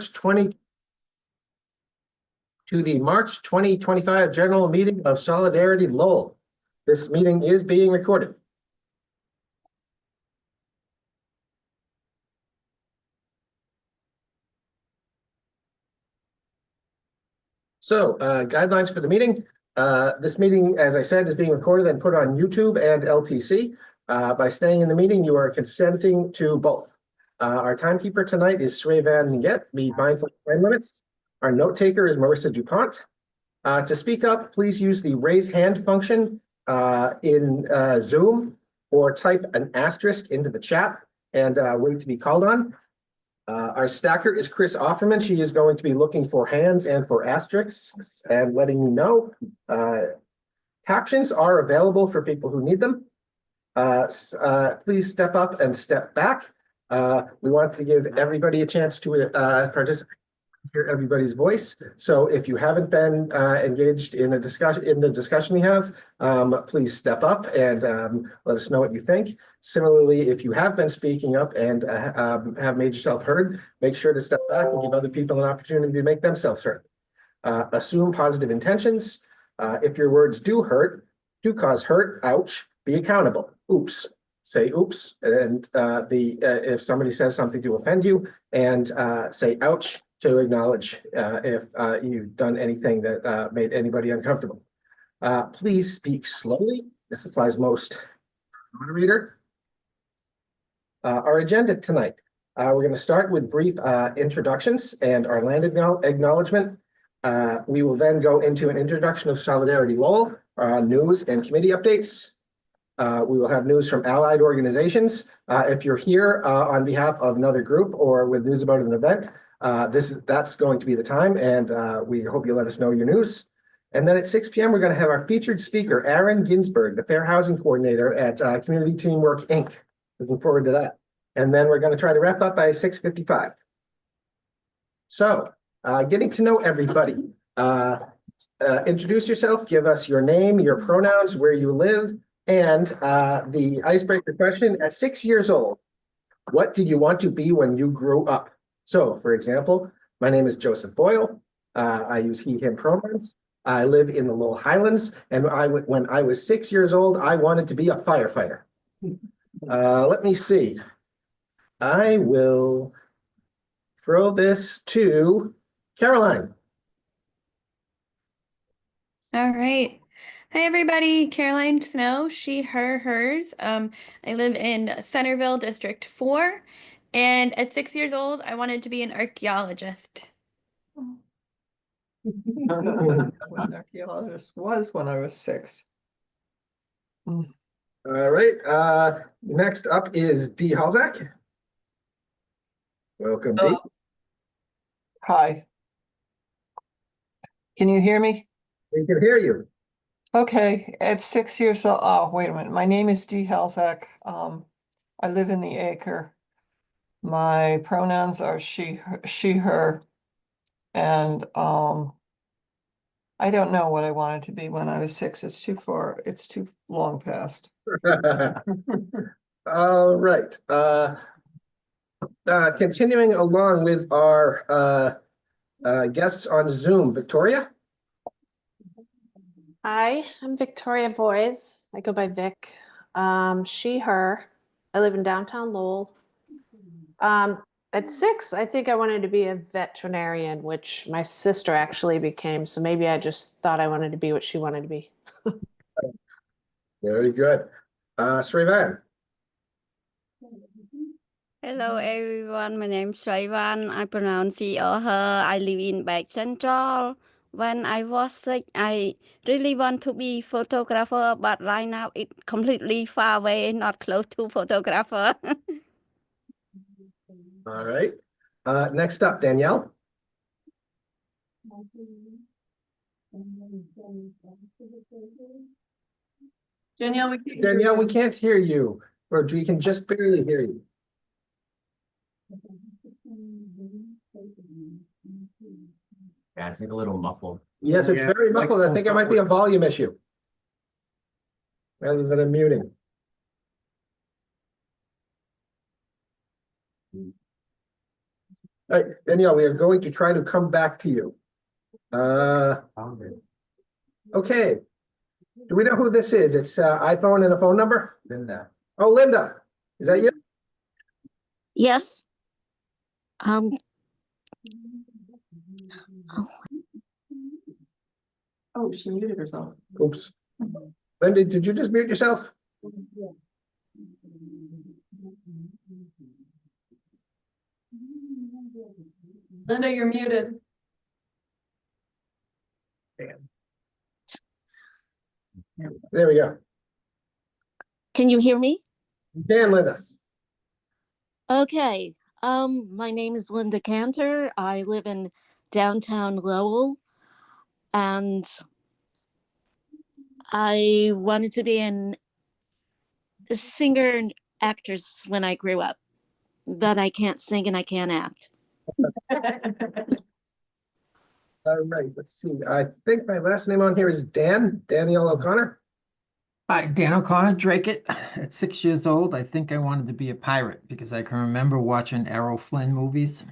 20 to the March 2025 General Meeting of Solidarity Lowell. This meeting is being recorded. So, guidelines for the meeting. This meeting, as I said, is being recorded and put on YouTube and LTC. By staying in the meeting, you are consenting to both. Our timekeeper tonight is Sray Van Nget. Be mindful of time limits. Our note taker is Marissa DuPont. To speak up, please use the raise hand function in Zoom or type an asterisk into the chat and wait to be called on. Our stacker is Chris Offerman. She is going to be looking for hands and for asterisks and letting me know. Captions are available for people who need them. Please step up and step back. We want to give everybody a chance to participate, hear everybody's voice. So if you haven't been engaged in a discussion we have, please step up and let us know what you think. Similarly, if you have been speaking up and have made yourself heard, make sure to step back and give other people an opportunity to make themselves heard. Assume positive intentions. If your words do cause hurt, ouch, be accountable. Oops. Say oops, and if somebody says something to offend you, and say ouch to acknowledge if you've done anything that made anybody uncomfortable. Please speak slowly. This applies most moderator. Our agenda tonight, we're going to start with brief introductions and our land acknowledgement. We will then go into an introduction of Solidarity Lowell, news and committee updates. We will have news from allied organizations. If you're here on behalf of another group or with news about an event, that's going to be the time, and we hope you let us know your news. And then at 6 p.m., we're going to have our featured speaker, Aaron Ginsberg, the Fair Housing Coordinator at Community Teamwork, Inc. Looking forward to that. And then we're going to try to wrap up by 6:55. So, getting to know everybody. Introduce yourself, give us your name, your pronouns, where you live, and the icebreaker question, at 6 years old, what did you want to be when you grew up? So, for example, my name is Joseph Boyle. I use he, him pronouns. I live in the Lowell Highlands, and when I was 6 years old, I wanted to be a firefighter. Let me see. I will throw this to Caroline. All right. Hi, everybody. Caroline Snow, she, her, hers. I live in Centerville, District 4. And at 6 years old, I wanted to be an archaeologist. An archaeologist was when I was 6. All right. Next up is Dee Halzak. Welcome, Dee. Hi. Can you hear me? We can hear you. Okay, at 6 years old. Oh, wait a minute. My name is Dee Halzak. I live in the Acre. My pronouns are she, her, and I don't know what I wanted to be when I was 6. It's too far. It's too long past. All right. Continuing along with our guests on Zoom, Victoria. Hi, I'm Victoria Boys. I go by Vic. She, her. I live in downtown Lowell. At 6, I think I wanted to be a veterinarian, which my sister actually became. So maybe I just thought I wanted to be what she wanted to be. Very good. Srivan. Hello everyone, my name is Srivan. I pronounce she or her. I live in Back Central. When I was 6, I really want to be photographer, but right now it's completely far away, not close to photographer. All right. Next up, Danielle. Danielle, we can't hear you, or we can just barely hear you. Yeah, it's like a little muffled. Yes, it's very muffled. I think it might be a volume issue rather than a muting. All right, Danielle, we are going to try to come back to you. Okay. Do we know who this is? It's iPhone and a phone number? Linda. Oh, Linda, is that you? Yes. Oh, she muted herself. Oops. Linda, did you just mute yourself? Linda, you're muted. There we go. Can you hear me? Dan, Linda. Okay. My name is Linda Cantor. I live in downtown Lowell, and I wanted to be a singer and actress when I grew up, but I can't sing and I can't act. All right, let's see. I think my last name on here is Danielle O'Connor. Hi, Dan O'Connor, Drake-it. At 6 years old, I think I wanted to be a pirate because I can remember watching Errol Flynn movies.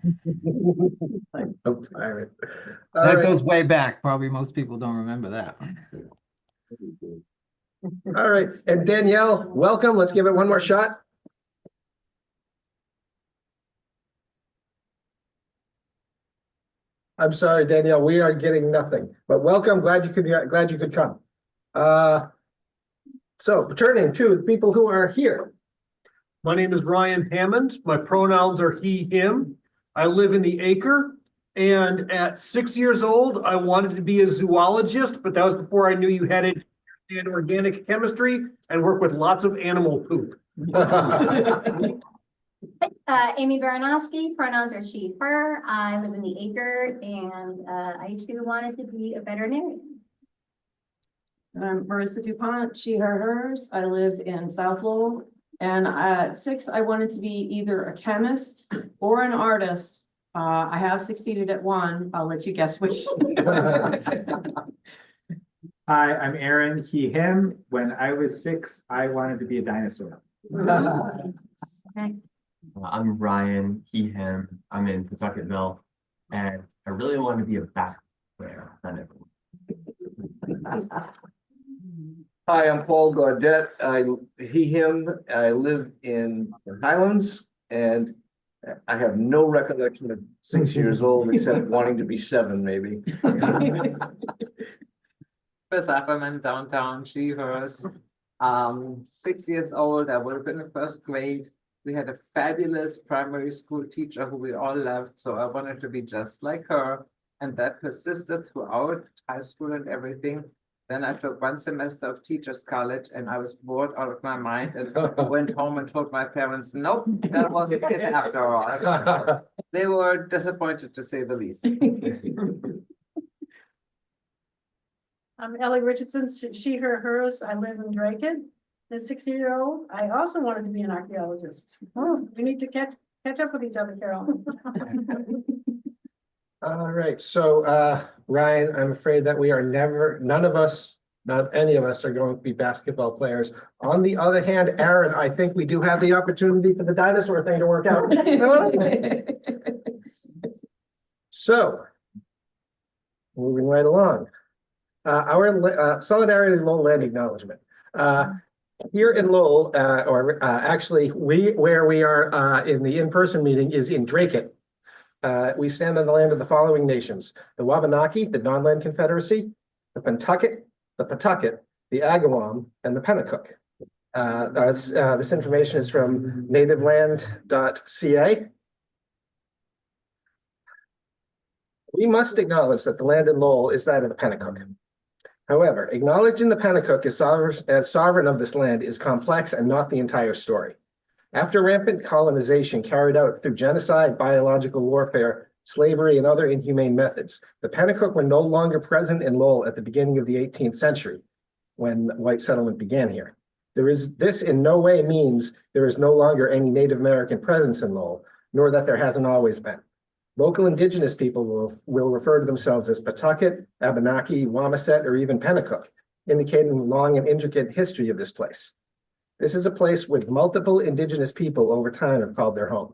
Oh, pirate. All That right. goes way back. Probably most people don't remember that. All right, and Danielle, welcome. Let's give it one more shot. I'm sorry, Danielle, we are getting nothing, but welcome. Glad you could come. So returning to the people who are here. My name is Ryan Hammond. My pronouns are he, him. I live in the Acre. And at 6 years old, I wanted to be a zoologist, but that was before I knew you had to understand organic chemistry and work with lots of animal poop. Amy Baranowski, pronouns are she, her. I live in the Acre, and I too wanted to be a veterinarian. Marissa DuPont, she, her, hers. I live in South Lowell. And at 6, I wanted to be either a chemist or an artist. I have succeeded at one. I'll let you guess which. Hi, I'm Aaron, he, him. When I was 6, I wanted to be a dinosaur. I'm Ryan, he, him. I'm in Pawtucketville, and I really want to be a basketball player. Hi, I'm Paul Gaudette. He, him. I live in the Highlands, and I have no recollection of 6 years old, except wanting to be 7, maybe. Chris Ackerman, downtown, she, hers. 6 years old, I would have been in first grade. We had a fabulous primary school teacher who we all loved, so I wanted to be just like her. And that persisted throughout high school and everything. Then I took 1 semester of teachers college and I was bored out of my mind and went home and told my parents, nope, that wasn't it after all. They were disappointed, to say the least. I'm Ellie Richardson, she, her, hers. I live in Drake-it. At 6-year-old, I also wanted to be an archaeologist. Oh, we need to catch up with each other, Carol. All right, so Ryan, I'm afraid that we are none of us, not any of us are going to be basketball players. On the other hand, Aaron, I think we do have the opportunity for the dinosaur thing to work out. So, moving right along. Our Solidarity Lowell Land Acknowledgement. Here in Lowell, actually, where we are in the in-person meeting is in Drake-it. We stand on the land of the following nations: the Wabanaki, the Non-Land Confederacy, the Pentucket, the Pawtucket, the Agawam, and the Pennacook. This information is from nativeland.ca. We must acknowledge that the land in Lowell is that of the Pennacook. However, acknowledging the Pennacook as sovereign of this land is complex and not the entire story. After rampant colonization carried out through genocide, biological warfare, slavery, and other inhumane methods, the Pennacook were no longer present in Lowell at the beginning of the 18th century, when white settlement began here. This in no way means there is no longer any Native American presence in Lowell, nor that there hasn't always been. Local indigenous people will refer to themselves as Pawtucket, Abenaki, Wamiset, or even Pennacook, indicating the long and intricate history of this place. This is a place with multiple indigenous people over time have called their home.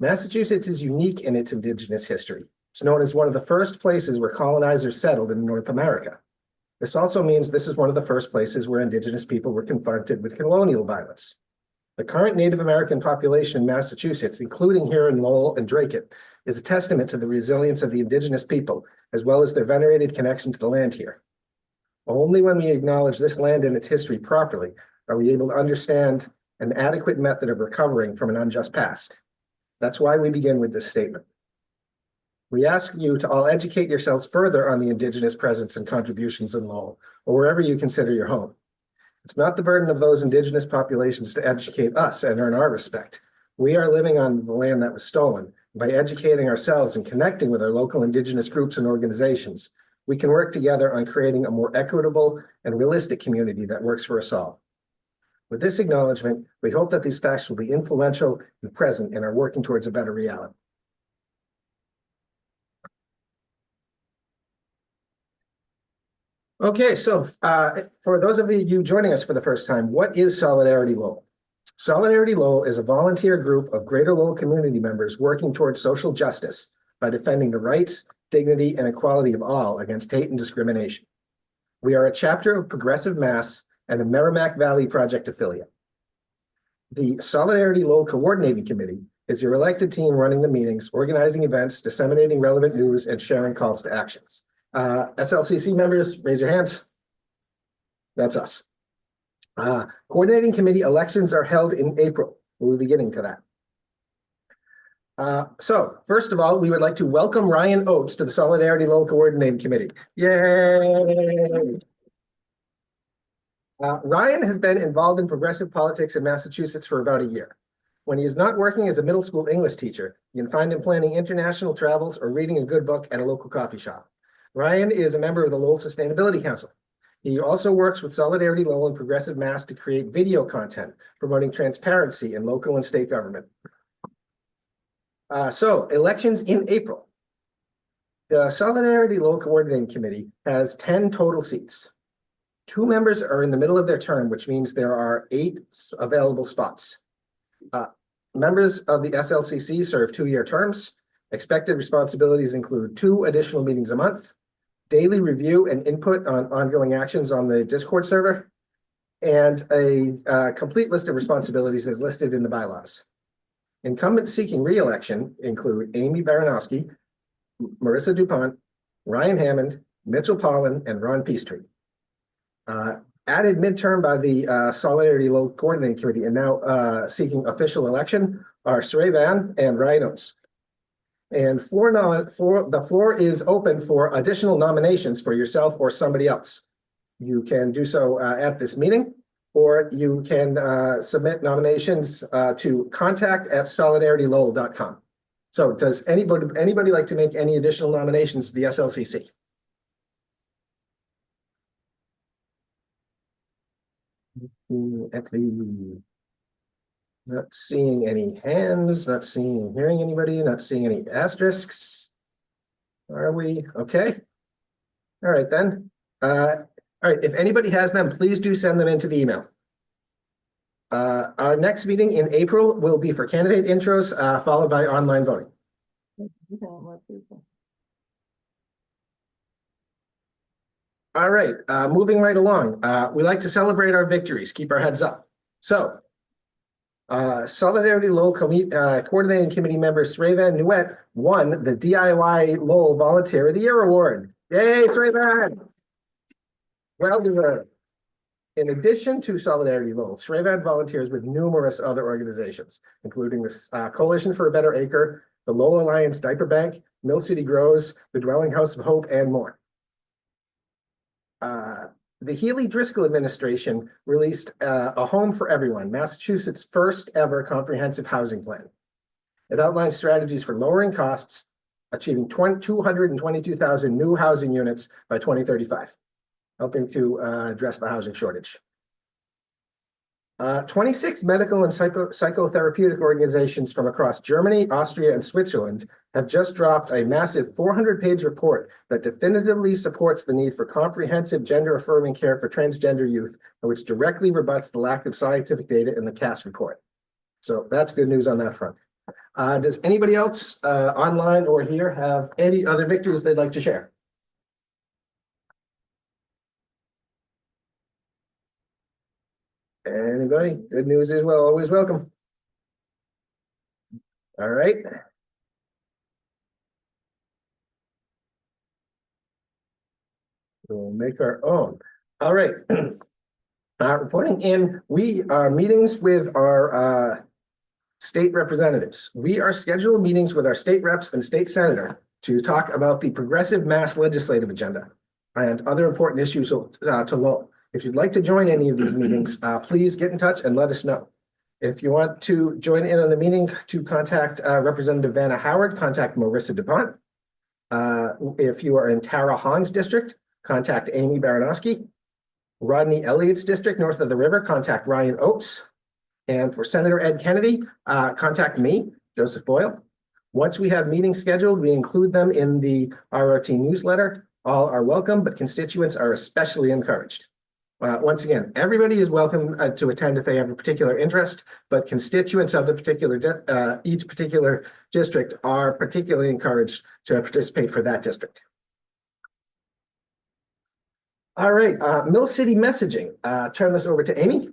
Massachusetts is unique in its Indigenous history. It's known as one of the first places where colonizers settled in North America. This also means this is one of the first places where Indigenous people were confronted with colonial violence. The current Native American population in Massachusetts, including here in Lowell and Dracut, is a testament to the resilience of the Indigenous people, as well as their venerated connection to the land here. Only when we acknowledge this land and its history properly are we able to understand an adequate method of recovering from an unjust past. That's why we begin with this statement. We ask you to all educate yourselves further on the Indigenous presence and contributions in Lowell, or wherever you consider your home. It's not the burden of those Indigenous populations to educate us and earn our respect. We are living on the land that was stolen. By educating ourselves and connecting with our local Indigenous groups and organizations, we can work together on creating a more equitable and realistic community that works for us all. With this acknowledgement, we hope that these facts will be influential and present in our working towards a better reality. Okay, so for those of you joining us for the first time, what is Solidarity Lowell? Solidarity Lowell is a volunteer group of Greater Lowell community members working towards social justice by defending the rights, dignity, and equality of all against hate and discrimination. We are a chapter of Progressive Mass and a Merrimack Valley Project affiliate. The Solidarity Lowell Coordinating Committee is your elected team running the meetings, organizing events, disseminating relevant news, and sharing calls to actions. SLCC members, raise your hands. That's us. Coordinating committee elections are held in April. We'll be getting to that. So first of all, we would like to welcome Ryan Oates to the Solidarity Lowell Coordinating Committee. Yay! Ryan has been involved in progressive politics in Massachusetts for about a year. When he is not working as a middle school English teacher, you can find him planning international travels or reading a good book at a local coffee shop. Ryan is a member of the Lowell Sustainability Council. He also works with Solidarity Lowell and Progressive Mass to create video content promoting transparency in local and state government. So elections in April. The Solidarity Lowell Coordinating Committee has 10 total seats. 2 members are in the middle of their term, which means there are 8 available spots. Members of the SLCC serve 2-year terms. Expected responsibilities include 2 additional meetings a month, daily review and input on ongoing actions on the Discord server, and a complete list of responsibilities as listed in the bylaws. Incumbents seeking re-election include Amy Baranowski, Marissa DuPont, Ryan Hammond, Mitchell Pollan, and Ron Peastree. Added midterm by the Solidarity Lowell Coordinating Committee and now seeking official election are Saray Van and Ryan Oates. And the floor is open for additional nominations for yourself or somebody else. You can do so at this meeting, or you can submit nominations to contact@solidaritylowell.com. So does anybody like to make any additional nominations to the SLCC? Not seeing any hands, not seeing, hearing anybody, not seeing any asterisks. Are we okay? All right then. All right, if anybody has them, please do send them into the email. Our next meeting in April will be for candidate intros, followed by online voting. All right, moving right along. We like to celebrate our victories, keep our heads up. So, Solidarity Lowell Coordinating Committee member Sravan Nuet won the DIY Lowell Volunteer of the Year Award. Yay, Sravan! Well deserved. In addition to Solidarity Lowell, Sravan volunteers with numerous other organizations, including the Coalition for a Better Acre, the Lowell Alliance Diaper Bank, Mill City Grows, the Dwelling House of Hope, and more. The Healy-Driscoll administration released a Home for Everyone, Massachusetts' first ever comprehensive housing plan. It outlines strategies for lowering costs, achieving 222,000 new housing units by 2035, helping to address the housing shortage. 26 medical and psychotherapeutic organizations from across Germany, Austria, and Switzerland have just dropped a massive 400-page report that definitively supports the need for comprehensive gender-affirming care for transgender youth, which directly rebuts the lack of scientific data in the CAS report. So that's good news on that front. Does anybody else online or here have any other victories they'd like to share? Anybody? Good news as well, always welcome. All right. We'll make our own. All right. Reporting in, we are meetings with our state representatives. We are scheduled meetings with our state reps and state senator to talk about the progressive mass legislative agenda and other important issues to Lowell. If you'd like to join any of these meetings, please get in touch and let us know. If you want to join in on the meeting, to contact Representative Vanna Howard, contact Marissa DuPont. If you are in Tara Hong's district, contact Amy Baranowski. Rodney Elliott's district north of the river, contact Ryan Oates. And for Senator Ed Kennedy, contact me, Joseph Boyle. Once we have meetings scheduled, we include them in the RRT newsletter. All are welcome, but constituents are especially encouraged. Once again, everybody is welcome to attend if they have a particular interest, but constituents of the particular each particular district are particularly encouraged to participate for that district. All right, Mill City messaging. Turn this over to Amy.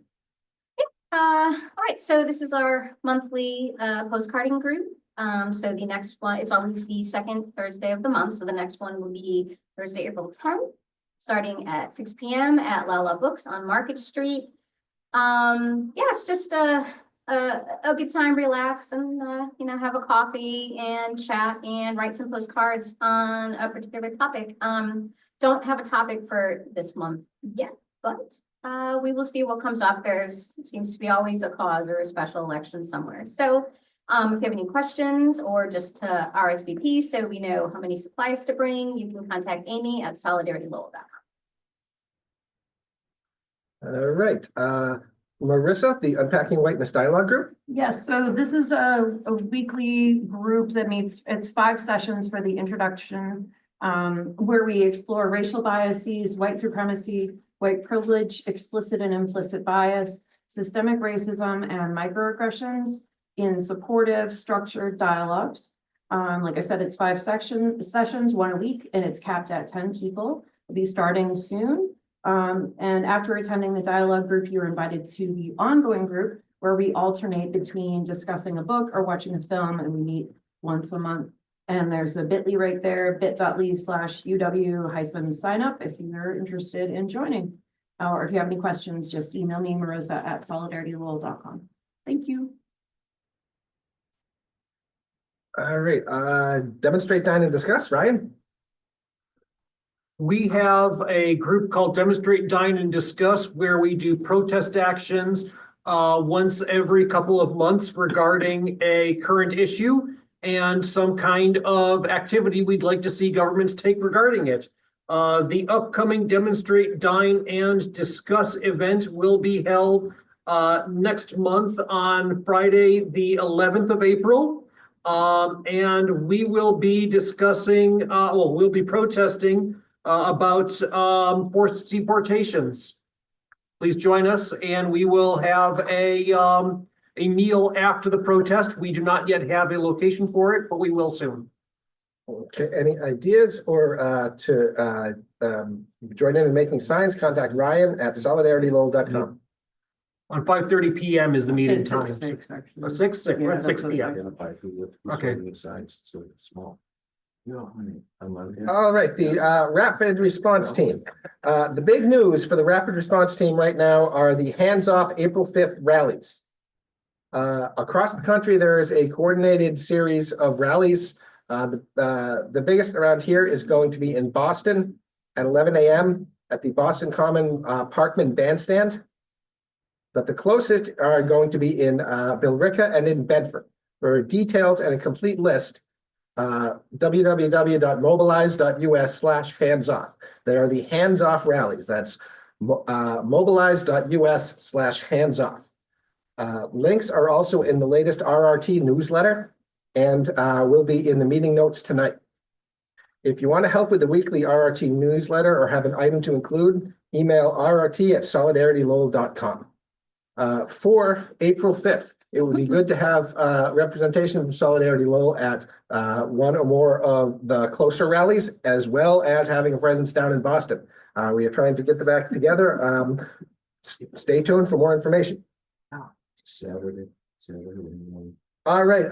All right, so this is our monthly postcarding group. So the next one, it's always the second Thursday of the month. So the next one will be Thursday, April 10th, starting at 6 p.m. at Lowell Books on Market Street. Yeah, it's just a good time, relax, and have a coffee and chat and write some postcards on a particular topic. Don't have a topic for this month yet, but we will see what comes up. Seems to be always a cause or a special election somewhere. So if you have any questions or just to RSVP so we know how many supplies to bring, you can contact Amy at solidaritylowell.com. All right. Marissa, the Unpacking Whiteness Dialogue Group. Yes, so this is a weekly group that meets, it's 5 sessions for the introduction, where we explore racial biases, white supremacy, white privilege, explicit and implicit bias, systemic racism, and microaggressions in supportive, structured dialogues. Like I said, it's 5 sessions, 1 a week, and it's capped at 10 people. It'll be starting soon. And after attending the dialogue group, you're invited to the ongoing group, where we alternate between discussing a book or watching a film, and we meet once a month. And there's a bit.ly right there, bit.ly/UW-sign up if you're interested in joining. Or if you have any questions, just email me, Marissa at solidaritylowell.com. Thank you. All right, demonstrate, dine, and discuss, Ryan. We have a group called Demonstrate, Dine, and Discuss, where we do protest actions once every couple of months regarding a current issue and some kind of activity we'd like to see government take regarding it. The upcoming Demonstrate, Dine, and Discuss event will be held next month on Friday, the 11th of April. And we will be discussing, we'll be protesting about forced deportations. Please join us, and we will have a meal after the protest. We do not yet have a location for it, but we will soon. Okay, any ideas or to join in and making signs, contact Ryan at solidaritylowell.com. On 5:30 p.m. is the meeting It's time. at 6, actually. Oh, 6 Yeah, p.m. that's what it's p.m. Okay. So small. No, I love it. All right, the rapid response team. The big news for the rapid response team right now are the hands-off April 5th rallies. Across the country, there is a coordinated series of rallies. The biggest around here is going to be in Boston at 11 a.m. at the Boston Common Parkman Bandstand. But the closest are going to be in Billerica and in Bedford. For details and a complete list, www.mobilize.us/hands-off. They are the hands-off rallies. That's mobilize.us/hands-off. Links are also in the latest RRT newsletter and will be in the meeting notes tonight. If you want to help with the weekly RRT newsletter or have an item to include, email rrt@solidaritylowell.com. For April 5th, it would be good to have representation from Solidarity Lowell at one or more of the closer rallies, as well as having a presence down in Boston. We are trying to get them back together. Stay tuned for more information. Saturday. All right,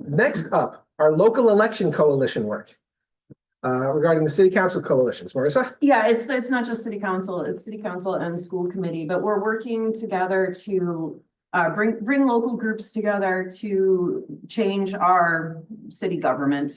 next up, our local election coalition work. Regarding the city council coalitions, Marissa? Yeah, it's not just city council, it's city council and school committee, but we're working together to bring local groups together to change our city government.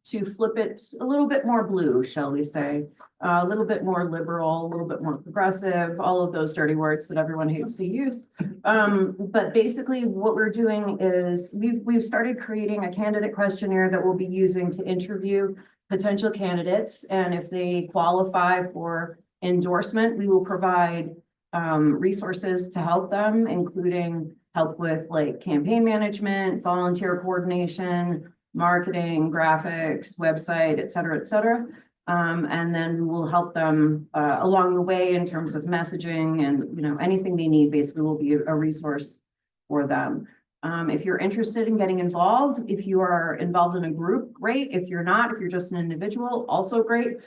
To flip it a little bit more blue, shall we say, a little bit more liberal, a little bit more progressive, all of those dirty words that everyone hates to use. But basically what we're doing is we've started creating a candidate questionnaire that we'll be using to interview potential candidates. And if they qualify for endorsement, we will provide resources to help them, including help with like campaign management, volunteer coordination, marketing, graphics, website, et cetera, et cetera. And then we will help them along the way in terms of messaging and, anything they need basically will be a resource for them. If you're interested in getting involved, if you are involved in a group, great. If you're not, if you're just an individual, also great.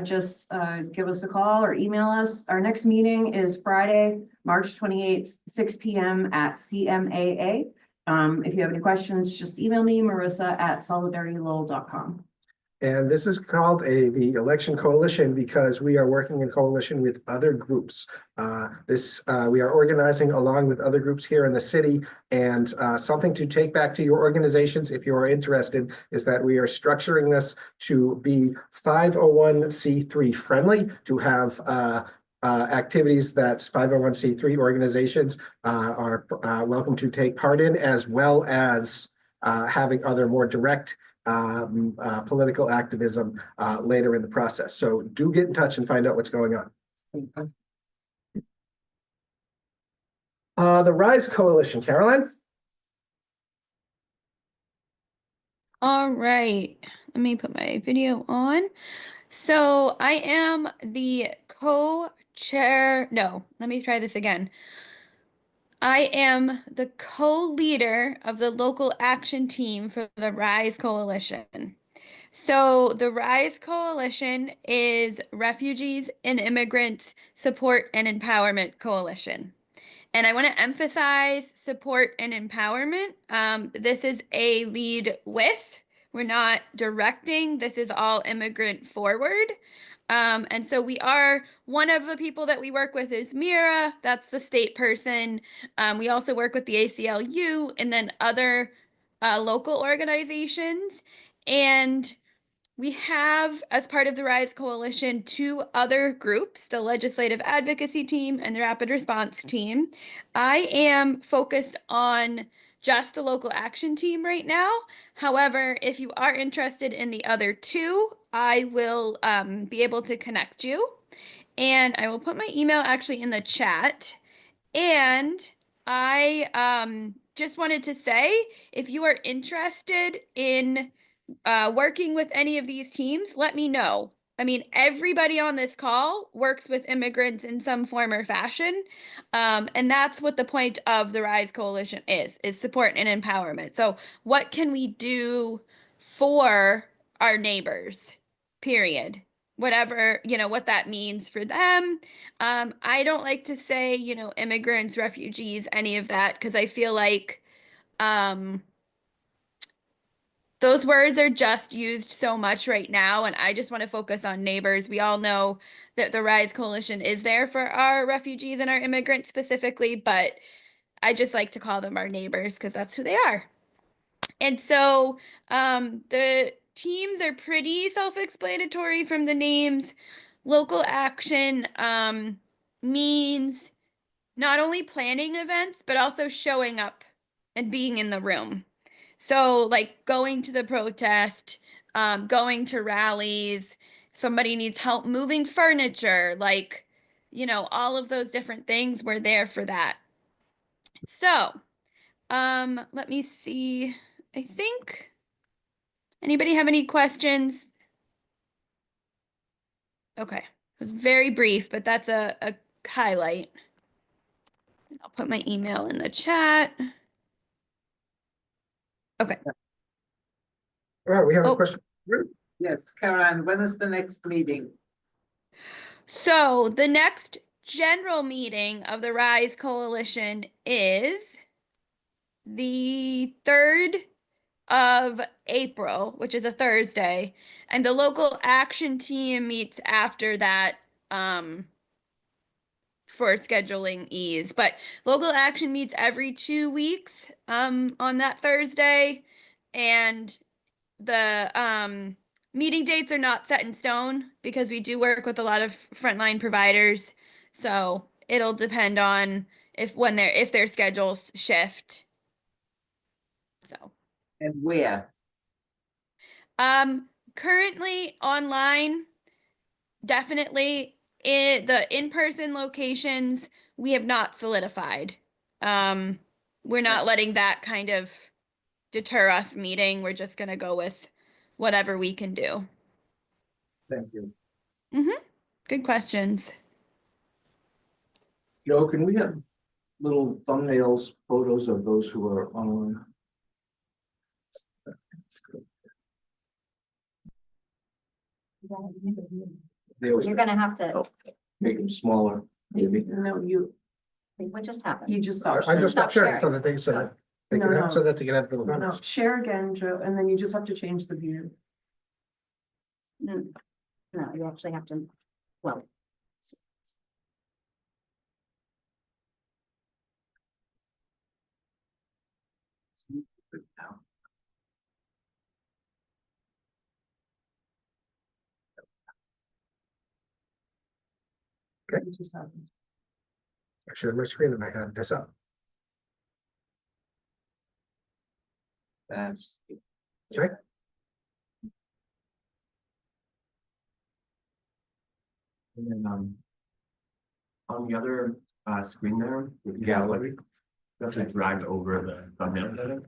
Just give us a call or email us. Our next meeting is Friday, March 28th, 6 p.m. at CMAA. If you have any questions, just email me, marissa@solidaritylowell.com. And this is called the Election Coalition because we are working in coalition with other groups. We are organizing along with other groups here in the city, and something to take back to your organizations if you are interested is that we are structuring this to be 501c3 friendly, to have activities that 501c3 organizations are welcome to take part in, as well as having other more direct political activism later in the process. So do get in touch and find out what's going on. The Rise Coalition, Caroline? All right, let me put my video on. So I am the co-chair. No, let me try this again. I am the co-leader of the local action team for the Rise Coalition. So the Rise Coalition is Refugees and Immigrants Support and Empowerment Coalition. And I want to emphasize support and empowerment. This is a lead with. We're not directing. This is all immigrant forward. And so we are, one of the people that we work with is Mira. That's the state person. We also work with the ACLU and then other local organizations. And we have, as part of the Rise Coalition, two other groups, the Legislative Advocacy Team and the Rapid Response Team. I am focused on just the local action team right now. However, if you are interested in the other two, I will be able to connect you. And I will put my email actually in the chat. And I just wanted to say, if you are interested in working with any of these teams, let me know. I mean, everybody on this call works with immigrants in some form or fashion. And that's what the point of the Rise Coalition is support and empowerment. So what can we do for our neighbors, period? Whatever, what that means for them. I don't like to say, immigrants, refugees, any of that, because I feel like those words are just used so much right now, and I just want to focus on neighbors. We all know that the Rise Coalition is there for our refugees and our immigrants specifically, but I just like to call them our neighbors because that's who they are. And so the teams are pretty self-explanatory from the names. Local action means not only planning events, but also showing up and being in the room. So like going to the protest, going to rallies, somebody needs help moving furniture, like, all of those different things, we're there for that. So, let me see. I think, anybody have any questions? Okay, it was very brief, but that's a highlight. I'll put my email in the chat. Okay. All right, we have a Oh. question. Yes, Caroline, when is the next meeting? So the next general meeting of the Rise Coalition is the 3rd of April, which is a Thursday, and the local action team meets after that for scheduling ease. But local action meets every 2 weeks on that Thursday, and the meeting dates are not set in stone because we do work with a lot of frontline providers. So it'll depend on if their schedules shift. So And where? Currently online, definitely. The in-person locations we have not solidified. We're not letting that kind of deter us meeting. We're just gonna go with whatever we can do. Thank you. Good questions. Joe, can we have little thumbnails, photos of those who are online? You're gonna have to, Make them smaller, maybe. No, what just happened? you just I stopped. just stopped sharing so sharing. that they, so that they No, can no. have, so that they can have little No, numbers. share again, Joe, and then you just have to change the view. No, you actually have to, well. It just happened. I shared my screen and I had this up. That's. Okay. And then, on the other, screen there, with the gallery, you have to drag over the thumbnail.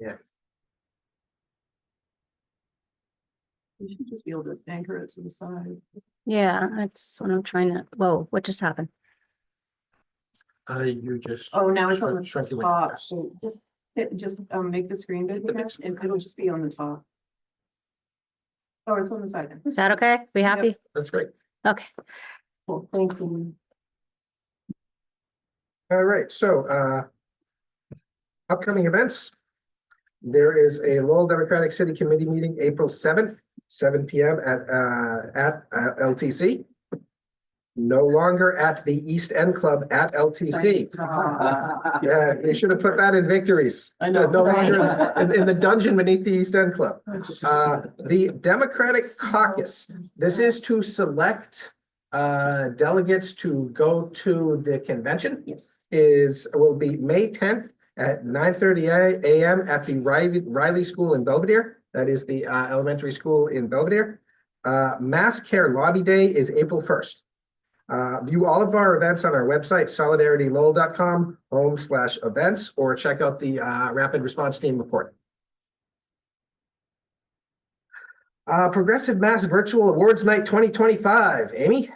Yes. You should just be able to anchor it to the side. Yeah, that's what I'm trying to, whoa, what just happened? You just. Oh, now it's on the shrunk the top, windows. so just make the screen bigger and it'll just be on the top. Oh, it's on the side. Is that okay? We happy? That's great. Okay. Cool, thanks. Elaine. All right, so upcoming events. There is a Lowell Democratic City Committee meeting April 7th, 7 p.m. at LTC. No longer at the East End Club at LTC. Yeah, they should have put that in victories. I know. No longer in the dungeon beneath the East End Club. The Democratic Caucus, this is to select delegates to go to the convention. Yes. Will be May 10th at 9:30 a.m. at the Riley School in Belvedere. That is the elementary school in Belvedere. Mass Care Lobby Day is April 1st. View all of our events on our website, solidaritylowell.com/events, or check out the Rapid Response Team report. Progressive Mass Virtual Awards Night 2025. Amy?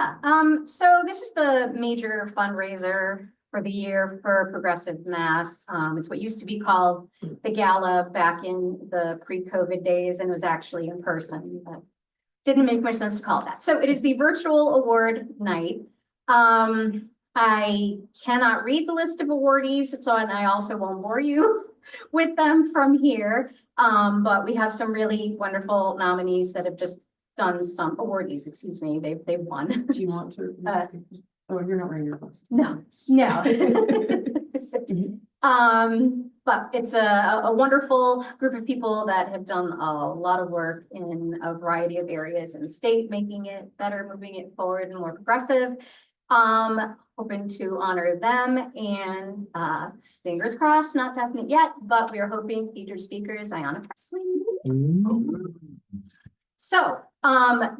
Yeah, so this is the major fundraiser for the year for Progressive Mass. It's what used to be called the Gala back in the pre-COVID days, and was actually in person, but didn't make much sense to call it that. So it is the virtual award night. I cannot read the list of awardees, so and I also won't bore you with them from here. But we have some really wonderful nominees that have just done some awardees, excuse me, they've won. Do you want to? Oh, you're not wearing your glasses. No. But it's a wonderful group of people that have done a lot of work in a variety of areas in the state, making it better, moving it forward and more progressive. Hoping to honor them, and fingers crossed, not definite yet, but we are hoping featured speakers Ayanna Presley So,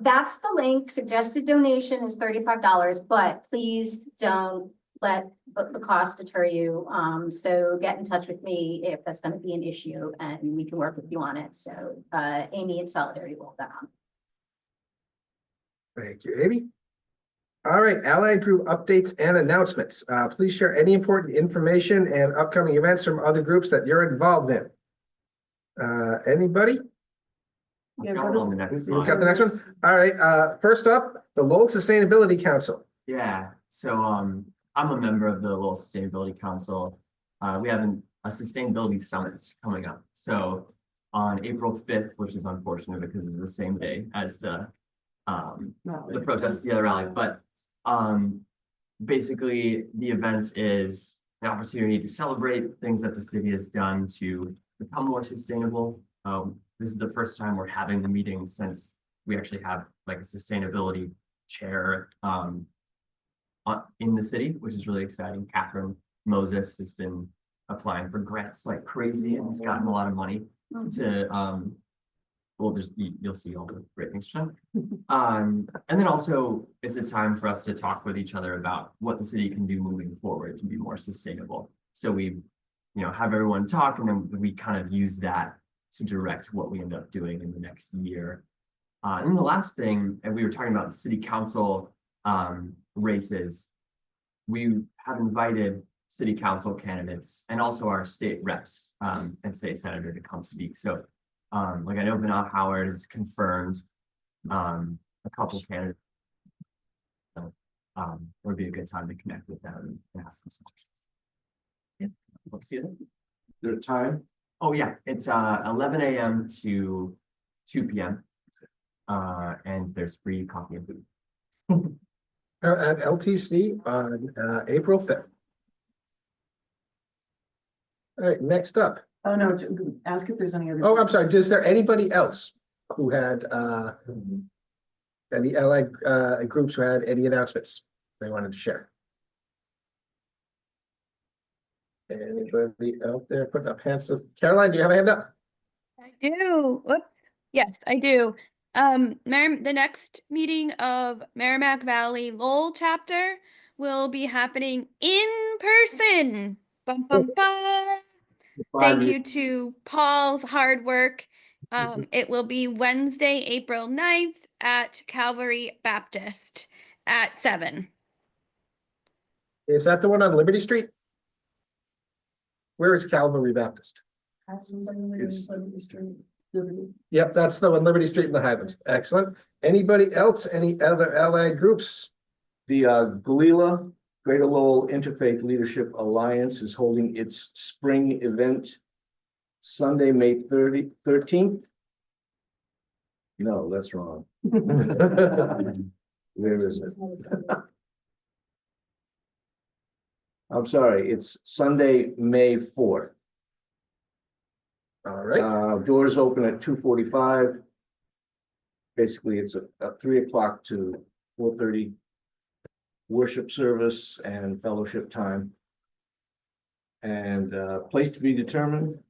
that's the link. Suggested donation is $35, but please don't let the cost deter you. So get in touch with me if that's gonna be an issue and we can work with you on it. So, Amy and Solidarity will have that on. Thank you, Amy. All right, Allied Group updates and announcements. Please share any important information and upcoming events from other groups that you're involved in. Anybody? Yeah, Got one on the next You got slide. the next one? All right, first up, the Lowell Sustainability Council. Yeah, so I'm a member of the Lowell Sustainability Council. We have a sustainability summit coming up. So on April 5th, which is unfortunate because it's the same day as the protest, the rally, but basically the event is an opportunity to celebrate things that the city has done to become more sustainable. This is the first time we're having the meeting since we actually have like a sustainability chair in the city, which is really exciting. Catherine Moses has been applying for grants like crazy and has gotten a lot of money to well, you'll see all the great things she's done. And then also it's a time for us to talk with each other about what the city can do moving forward to be more sustainable. So we, have everyone talk, and then we kind of use that to direct what we end up doing in the next year. And then the last thing, and we were talking about the city council races, we have invited city council candidates and also our state reps and state senator to come speak. So like I know Vinod Howard is confirmed, a couple candidates. So it would be a good time to connect with them and ask them some questions. Yeah, let's see it. Their time? Oh yeah, it's 11 a.m. to 2 p.m. And there's free coffee and food. At LTC on April 5th. All right, next up. Oh, no, ask if there's any other. Oh, I'm sorry. Is there anybody else who had any allied groups who had any announcements they wanted to share? Anybody out there put up hands? Caroline, do you have a hand up? I do. Whoops. Yes, I do. The next meeting of Merrimack Valley Lowell chapter will be happening in person. Bum, bum, bum. Thank you to Paul's hard work. It will be Wednesday, April 9th at Calvary Baptist at 7. Is that the one on Liberty Street? Where is Calvary Baptist? Yep, that's the one, Liberty Street in the Highlands. Excellent. Anybody else? Any other allied groups? The Galila Greater Lowell Interfaith Leadership Alliance is holding its spring event Sunday, May 13th. No, that's wrong. Where is it? I'm sorry, it's Sunday, May 4th. All right. Doors open at 2:45. Basically, it's a 3 o'clock to 4:30 worship service and fellowship time. And place to be determined.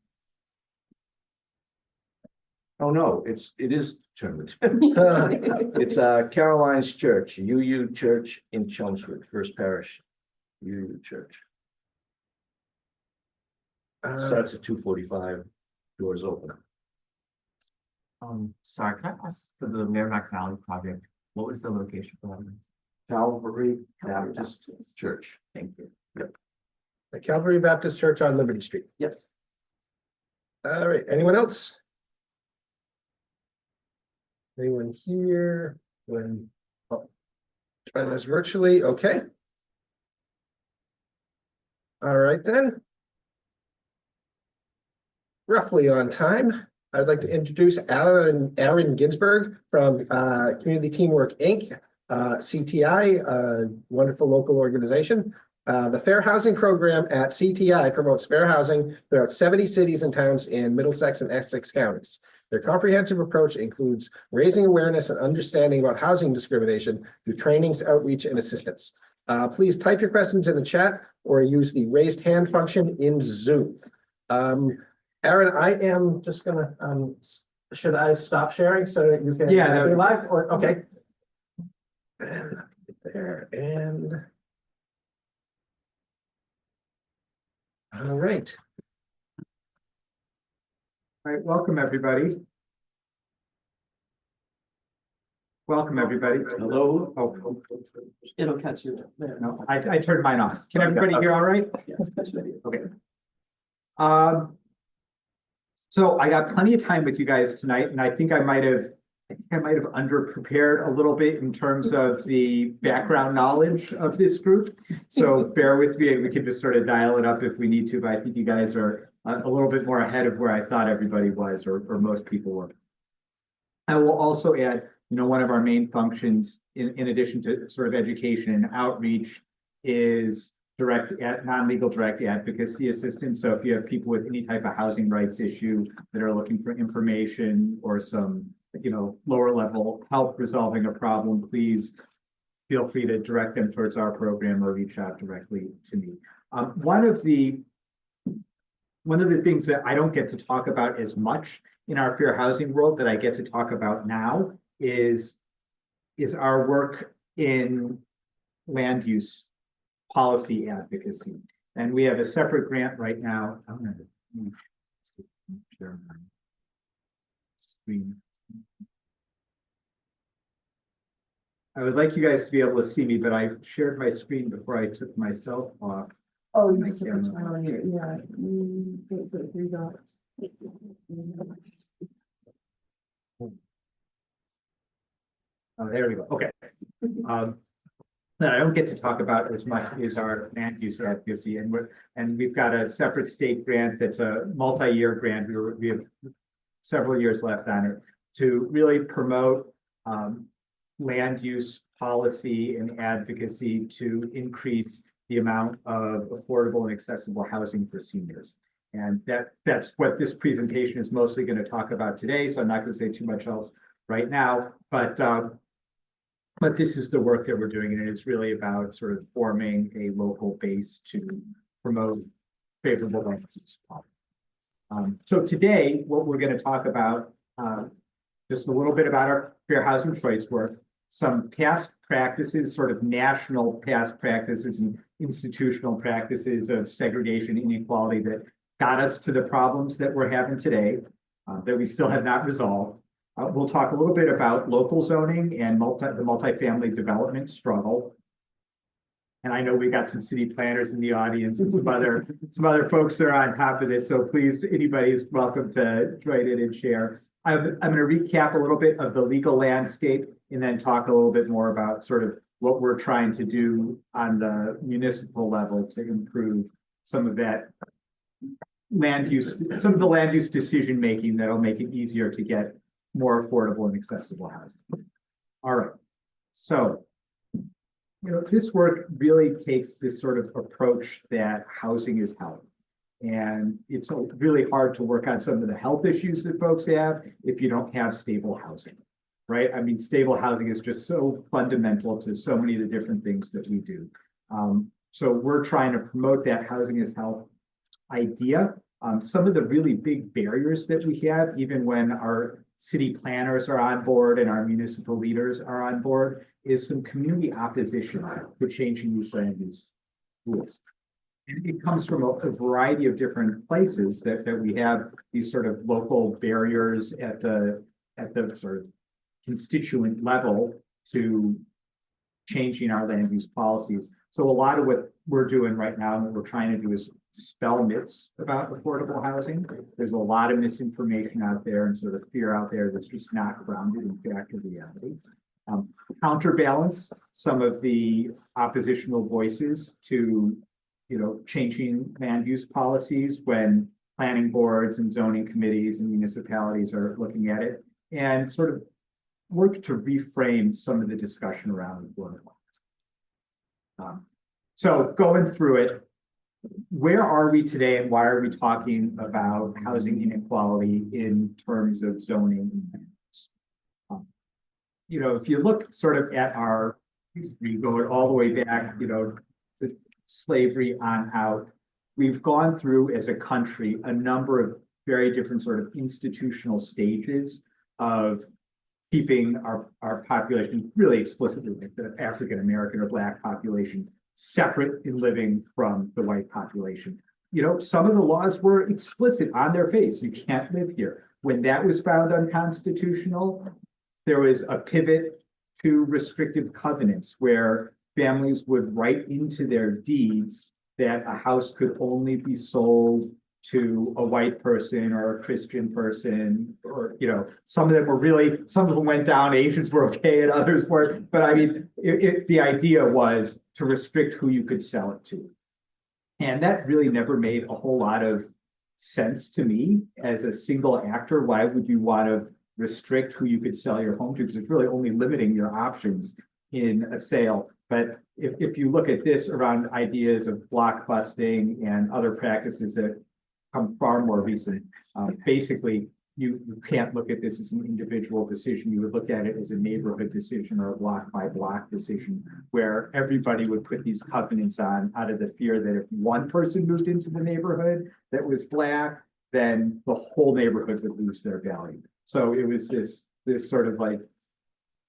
Oh, no, it is determined. It's Caroline's Church, UU Church in Chelmsford, First Parish, UU Church. Starts at 2:45, doors open. Sorry, can I ask for the Merrimack Valley project, what was the location for that? Calvary Baptist Church. Thank you. Yep. The Calvary Baptist Church on Liberty Street. Yes. All right, anyone else? Anyone here? Try this virtually, okay. All right then. Roughly on time, I'd like to introduce Aaron Ginsberg from Community Teamwork Inc., CTI, a wonderful local organization. The Fair Housing Program at CTI promotes fair housing throughout 70 cities and towns in Middlesex and Essex counties. Their comprehensive approach includes raising awareness and understanding about housing discrimination through trainings, outreach, and assistance. Please type your questions in the chat or use the raised hand function in Zoom. Aaron, I am just gonna should I stop sharing so that you can? Yeah, that Be would- live or, okay. And there and. All right. All right, welcome, everybody. Welcome, everybody. Hello. Oh, It'll catch you there. no, I turned mine off. Can everybody hear all right? Yes, that's right. Okay. So I got plenty of time with you guys tonight, and I think I might have underprepared a little bit in terms of the background knowledge of this group. So bear with me, and we can just sort of dial it up if we need to, but I think you guys are a little bit more ahead of where I thought everybody was, or most people were. I will also add, one of our main functions in addition to sort of education and outreach is non-legal direct advocacy assistance. So if you have people with any type of housing rights issue that are looking for information or some, lower level help resolving a problem, please feel free to direct them towards our program or reach out directly to me. One of the things that I don't get to talk about as much in our fair housing world that I get to talk about now is our work in land use policy advocacy. And we have a separate grant right now. I'm going to share my screen. I would like you guys to be able to see me, but I shared my screen before I took myself off. Oh, you my just have to camera. turn on here, yeah. Three dots. Oh, there we go. Okay. That I don't get to talk about as much is our land use advocacy, and we've got a separate state grant that's a multi-year grant. We have several years left on it to really promote land use policy and advocacy to increase the amount of affordable and accessible housing for seniors. And that's what this presentation is mostly going to talk about today. So I'm not going to say too much else right now, but this is the work that we're doing, and it's really about sort of forming a local base to promote favorable land use policy. So today, what we're going to talk about, just a little bit about our fair housing choice work, some past practices, sort of national past practices and institutional practices of segregation and inequality that got us to the problems that we're having today, that we still have not resolved. We'll talk a little bit about local zoning and the multifamily development struggle. And I know we got some city planners in the audience and some other folks that are on top of this. So please, anybody is welcome to join in and share. I'm going to recap a little bit of the legal landscape and then talk a little bit more about sort of what we're trying to do on the municipal level to improve some of that land use, some of the land use decision making that'll make it easier to get more affordable and accessible housing. All right, so this work really takes this sort of approach that housing is health. And it's really hard to work on some of the health issues that folks have if you don't have stable housing, right? I mean, stable housing is just so fundamental to so many of the different things that we do. So we're trying to promote that housing is health idea. Some of the really big barriers that we have, even when our city planners are on board and our municipal leaders are on board, is some community opposition to changing these land use rules. And it comes from a variety of different places that we have these sort of local barriers at the sort of constituent level to changing our land use policies. So a lot of what we're doing right now and what we're trying to do is dispel myths about affordable housing. There's a lot of misinformation out there and sort of fear out there that's just not grounded in fact or reality. Counterbalance some of the oppositional voices to changing land use policies when planning boards and zoning committees and municipalities are looking at it, and sort of work to reframe some of the discussion around affordable housing. So going through it, where are we today and why are we talking about housing inequality in terms of zoning? If you look sort of at our history going all the way back, to slavery on out, we've gone through as a country a number of very different sort of institutional stages of keeping our population, really explicitly the African American or Black population, separate in living from the white population. You know, some of the laws were explicit on their face. You can't live here. When that was found unconstitutional, there was a pivot to restrictive covenants where families would write into their deeds that a house could only be sold to a white person or a Christian person, or, you know, some of them were really, some of them went down, Asians were okay and others weren't. But I mean, the idea was to restrict who you could sell it to. And that really never made a whole lot of sense to me as a single actor. Why would you want to restrict who you could sell your home to? Because it's really only limiting your options in a sale. But if you look at this around ideas of block busting and other practices that come far more recent, basically you can't look at this as an individual decision. You would look at it as a neighborhood decision or a block by block decision, where everybody would put these covenants on out of the fear that if one person moved into the neighborhood that was Black, then the whole neighborhood would lose their value. So it was this sort of like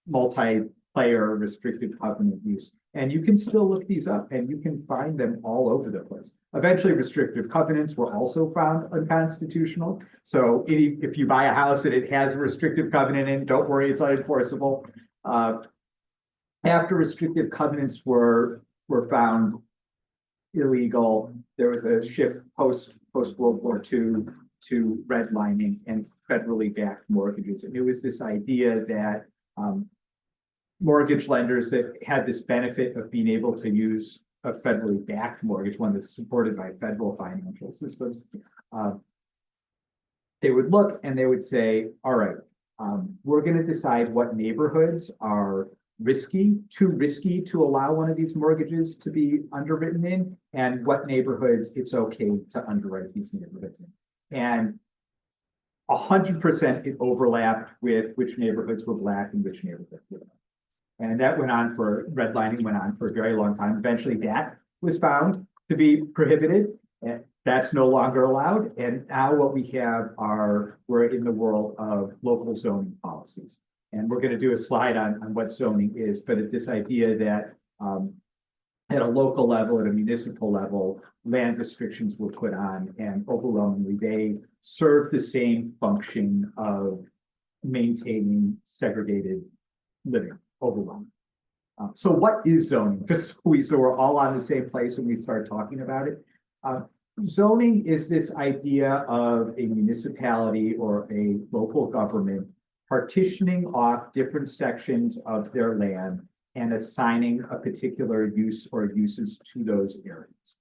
multi-player restricted covenant use. And you can still look these up and you can find them all over the place. Eventually, restrictive covenants were also found unconstitutional. So if you buy a house and it has a restrictive covenant in, don't worry, it's unenforceable. After restrictive covenants were found illegal, there was a shift post World War II to redlining and federally backed mortgages. And it was this idea that mortgage lenders that had this benefit of being able to use a federally backed mortgage, one that's supported by federal financial systems, they would look and they would say, all right, we're going to decide what neighborhoods are too risky to allow one of these mortgages to be underwritten in, and what neighborhoods it's okay to underwrite these neighborhoods in. And 100% it overlapped with which neighborhoods were Black and which neighborhoods were not. And that redlining went on for a very long time. Eventually that was found to be prohibited, and that's no longer allowed. And now what we have we're in the world of local zoning policies. And we're going to do a slide on what zoning is, but it's this idea that at a local level, at a municipal level, land restrictions were put on, and overwhelmingly they serve the same function of maintaining segregated living. Overwhelming. So what is zoning? Just so we're all on the same place when we start talking about it. Zoning is this idea of a municipality or a local government partitioning off different sections of their land and assigning a particular use or uses to those areas.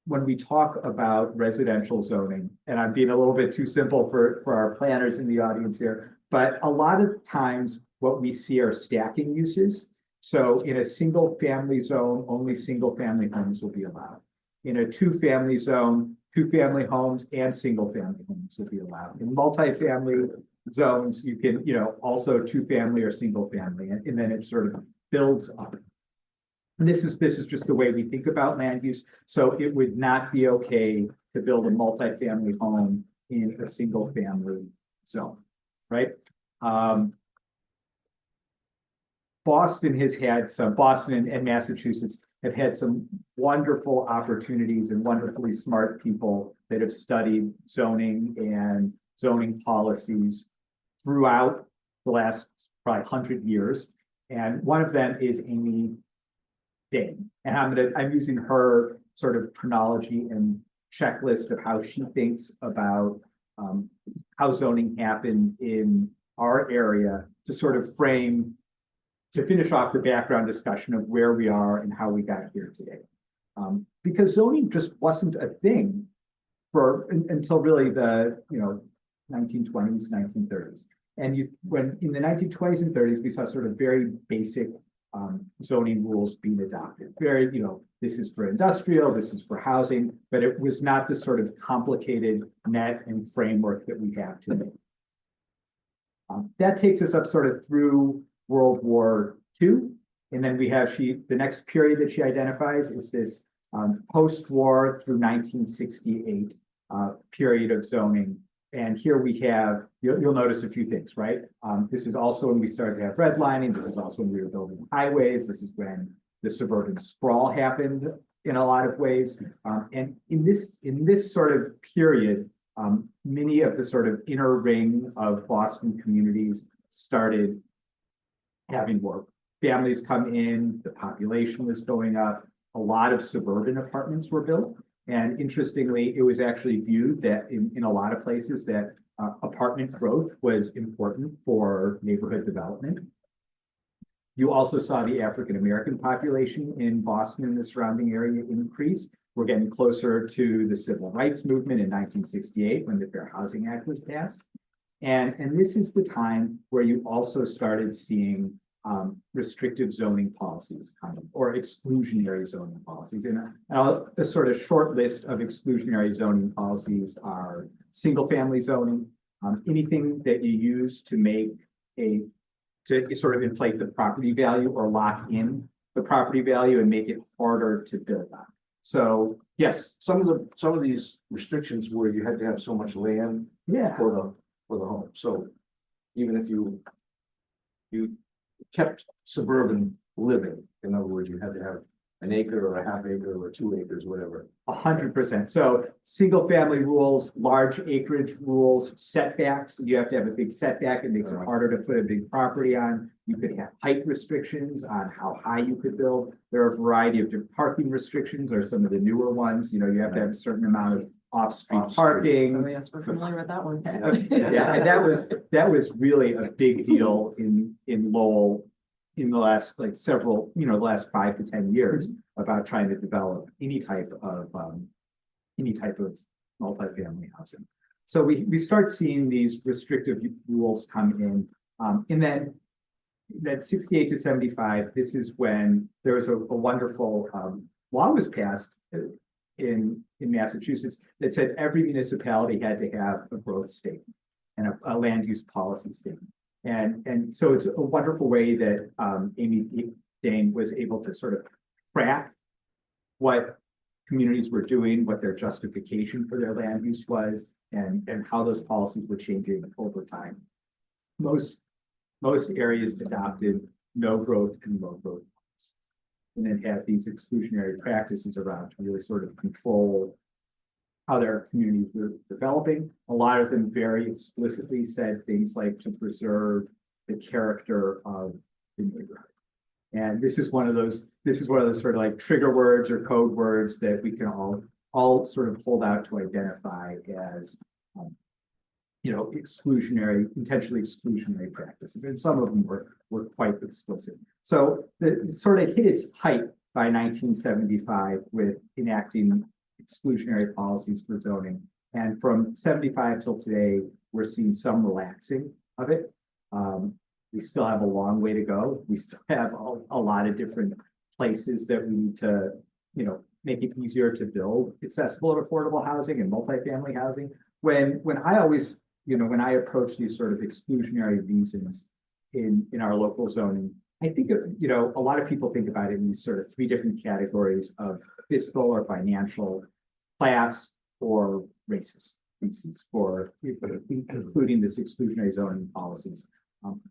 When we talk about residential zoning, and I'm being a little bit too simple for our planners in the audience here, but a lot of times what we see are stacking uses. So in a single family zone, only single family homes will be allowed. In a 2-family zone, 2-family homes and single family homes will be allowed. In multifamily zones, you can, also 2-family or single family, and then it sort of builds up. And this is just the way we think about land use. So it would not be okay to build a multifamily home in a single family zone, right? Boston and Massachusetts have had some wonderful opportunities and wonderfully smart people that have studied zoning and zoning policies throughout the last probably 100 years. And one of them is Amy Dane. And I'm using her sort of chronology and checklist of how she thinks about how zoning happened in our area to sort of to finish off the background discussion of where we are and how we got here today. Because zoning just wasn't a thing until really the 1920s, 1930s. And when in the 1920s and 30s, we saw sort of very basic zoning rules being adopted. Very, this is for industrial, this is for housing, but it was not the sort of complicated net and framework that we have today. That takes us up sort of through World War II. And then we have the next period that she identifies is this post-war through 1968. period of zoning. And here we have, you'll notice a few things, right? This is also when we started to have redlining. This is also when we were building highways. This is when the suburban sprawl happened in a lot of ways. And in this sort of period, many of the sort of inner ring of Boston communities started having more families come in, the population was going up, a lot of suburban apartments were built. And interestingly, it was actually viewed that in a lot of places that apartment growth was important for neighborhood development. You also saw the African-American population in Boston and the surrounding area increase. We're getting closer to the civil rights movement in 1968 when the Fair Housing Act was passed. And this is the time where you also started seeing restrictive zoning policies coming, or exclusionary zoning policies. And a sort of short list of exclusionary zoning policies are single-family zoning, anything that you use to make to sort of inflate the property value or lock in the property value and make it harder to build on. So yes, Some of these restrictions where you had to have so much land for the home. So even if you kept suburban living, in other words, you had to have an acre or a half acre or 2 acres, whatever. 100%. So single family rules, large acreage rules, setbacks. You have to have a big setback. It makes it harder to put a big property on. You could have height restrictions on how high you could build. There are a variety of different parking restrictions, or some of the newer ones. You know, you have to have a certain amount of off-street parking. Oh, yes, we're familiar with that one. Yeah, and that was really a big deal in Lowell in the last the last 5 to 10 years about trying to develop any type of multifamily housing. So we start seeing these restrictive rules come in that 68 to 75, this is when there was a wonderful law was passed in Massachusetts that said every municipality had to have a growth statement and a land use policy statement. And so it's a wonderful way that Amy Dane was able to sort of track what communities were doing, what their justification for their land use was, and how those policies were changing over time. Most areas adopted no growth and low growth policies, and then had these exclusionary practices around to really sort of control how their communities were developing. A lot of them very explicitly said things like to preserve the character of the neighborhood. And this is one of those sort of like trigger words or code words that we can all sort of hold out to identify as intentionally exclusionary practices. And some of them were quite explicit. So it sort of hit its height by 1975 with enacting exclusionary policies for zoning. And from 75 till today, we're seeing some relaxing of it. We still have a long way to go. We still have a lot of different places that we need to, make it easier to build accessible and affordable housing and multifamily housing. When I always, when I approach these sort of exclusionary reasons in our local zoning, I think, a lot of people think about it in these sort of 3 different categories of fiscal or financial, class, or racist reasons for including this exclusionary zoning policies.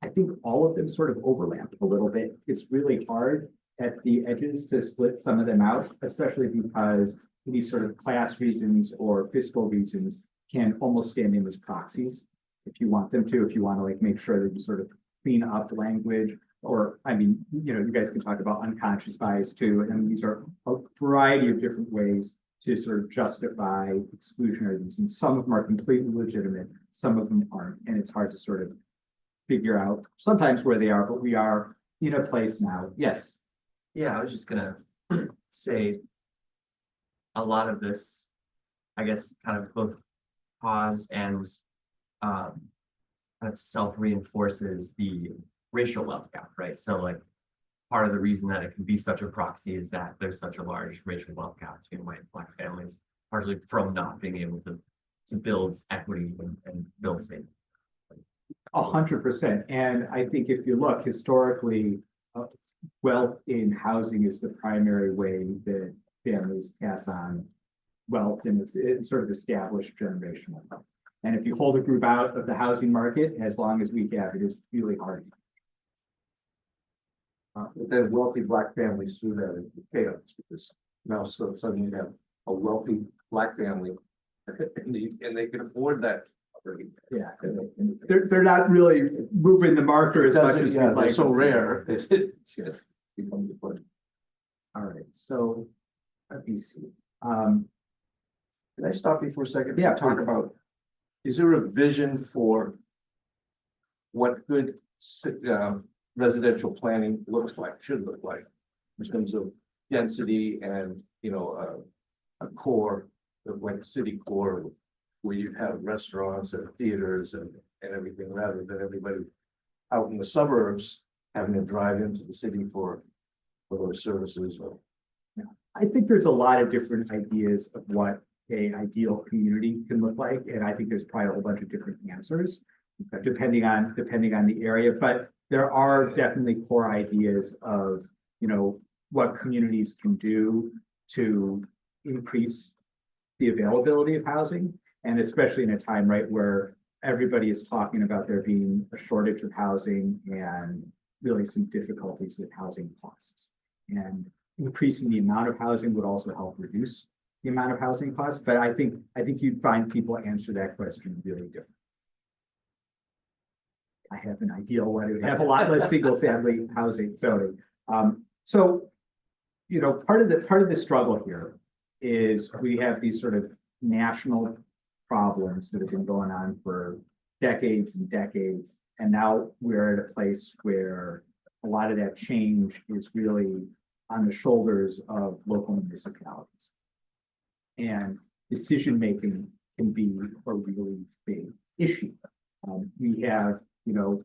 I think all of them sort of overlap a little bit. It's really hard at the edges to split some of them out, especially because these sort of class reasons or fiscal reasons can almost stand in as proxies if you want them to, if you want to make sure that you sort of clean up language. Or, you guys can talk about unconscious bias too. And these are a variety of different ways to sort of justify exclusionary reasons. Some of them are completely legitimate, some of them aren't. And it's hard to sort of figure out sometimes where they are, but we are in a place now. Yes. Yeah, I was just gonna say a lot of this, I guess, kind of both cause and kind of self-reinforces the racial wealth gap, right? So part of the reason that it can be such a proxy is that there's such a large racial wealth gap between white and Black families, partially from not being able to build equity and build safety. 100%. And I think if you look historically, wealth in housing is the primary way that families pass on wealth and it's sort of established generational wealth. And if you hold a group out of the housing market, as long as we have, it is really hard. But then wealthy black families through that into chaos, because now suddenly you have a wealthy black family and they can afford that. Yeah, they're not really moving the marker as much as we'd Yeah, like. they're so them to. rare. It's become the point. All right, so let me see. Can I stop you for a second? Yeah, Talk please. about, is there a vision for what good residential planning looks like, should look like, in terms of density and, you know, a core, like city core, where you have restaurants and theaters and everything, rather than everybody out in the suburbs having to drive into the city for those services or. I think there's a lot of different ideas of what a ideal community can look like, and I think there's probably a whole bunch of different answers depending on the area. But there are definitely core ideas of, you know, what communities can do to increase the availability of housing, and especially in a time, right, where everybody is talking about there being a shortage of housing and really some difficulties with housing costs. And increasing the amount of housing would also help reduce the amount of housing costs. But I think you'd find people answer that question really different. I have an ideal one. It would have a lot less single family housing zoning. So, you know, part of the struggle here is we have these sort of national problems that have been going on for decades and decades. And now we're at a place where a lot of that change is really on the shoulders of local municipalities. And decision-making can be a really big issue. We have, you know,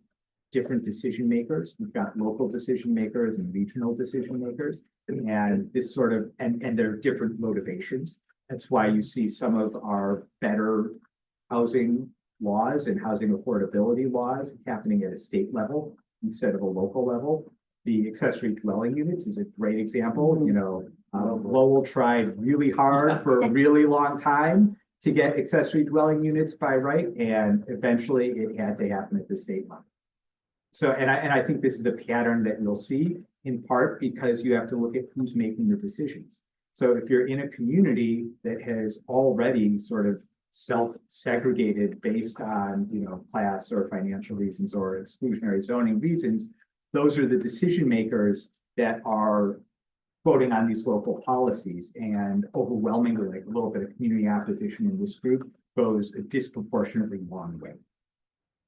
different decision makers. We've got local decision makers and regional decision makers. And this sort of, and there are different motivations. That's why you see some of our better housing laws and housing affordability laws happening at a state level instead of a local level. The accessory dwelling units is a great example. You know, Lowell tried really hard for a really long time to get accessory dwelling units by right, and eventually it had to happen at the state level. So, and I think this is a pattern that you'll see, in part because you have to look at who's making the decisions. So if you're in a community that has already sort of self-segregated based on, you know, class or financial reasons or exclusionary zoning reasons, those are the decision makers that are voting on these local policies, and overwhelmingly, like a little bit of community opposition in this group goes a disproportionately long way.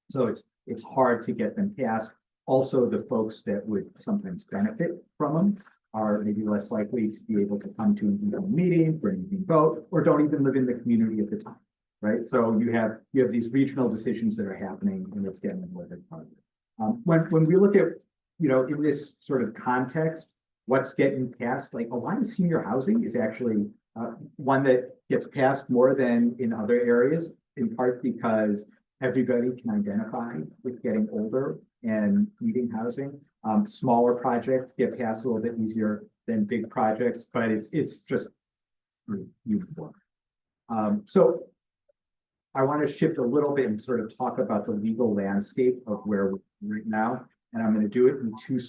So it's hard to get them passed. Also, the folks that would sometimes benefit from them are maybe less likely to be able to come to an evening meeting for an evening vote, or don't even live in the community at the time, right? So you have these regional decisions that are happening, and it's getting more than harder. When we look at, you know, in this sort of context, what's getting passed, like a lot of senior housing is actually one that gets passed more than in other areas, in part because everybody can identify with getting older and needing housing. Smaller projects get passed a little bit easier than big projects, but it's just uniform. So I want to shift a little bit and sort of talk about the legal landscape of where we're right now. And I'm going to do it in two.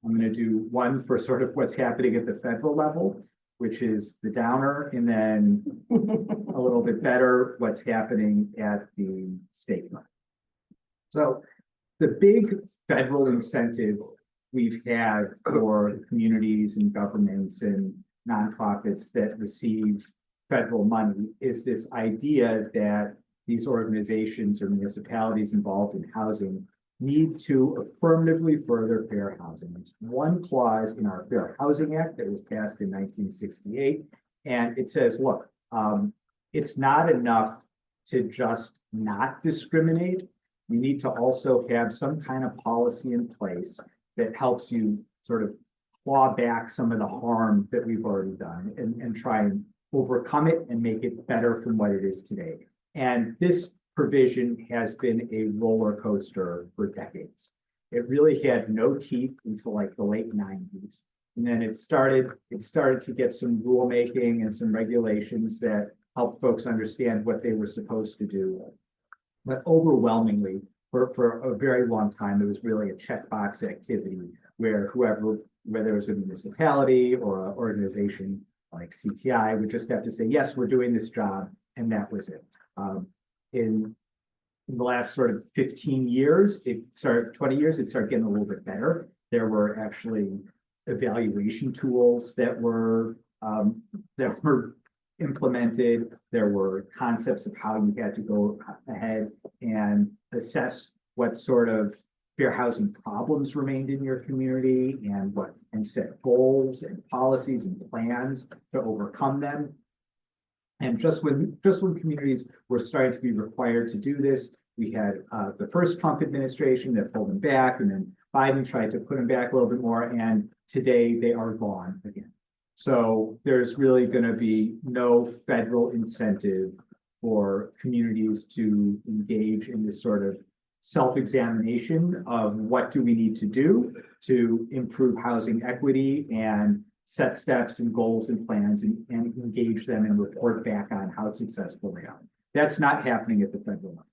I'm going to do one for sort of what's happening at the federal level, which is the downer, and then a little bit better what's happening at the state level. So the big federal incentive we've had for communities and governments and nonprofits that receive federal money is this idea that these organizations or municipalities involved in housing need to affirmatively further fair housing. It's one clause in our Fair Housing Act that was passed in 1968. And it says, look, it's not enough to just not discriminate. We need to also have some kind of policy in place that helps you sort of claw back some of the harm that we've already done and try and overcome it and make it better from what it is today. And this provision has been a roller coaster for decades. It really had no teeth until like the late 90s, And then it started to get some rulemaking and some regulations that helped folks understand what they were supposed to do. But overwhelmingly, for a very long time, it was really a checkbox activity where whether it was a municipality or an organization like CTI would just have to say, yes, we're doing this job, and that was it. In the last sort of 15 years, 20 years, it started getting a little bit better. There were actually evaluation tools that were implemented. There were concepts of how you had to go ahead and assess what sort of fair housing problems remained in your community and set goals and policies and plans to overcome them. And just when communities were starting to be required to do this, we had the first Trump administration that pulled them back, and then Biden tried to put them back a little bit more, and today they are gone again. So there's really going to be no federal incentive for communities to engage in this sort of self-examination of what do we need to do to improve housing equity and set steps and goals and plans and engage them and report back on how successful they are. That's not happening at the federal level.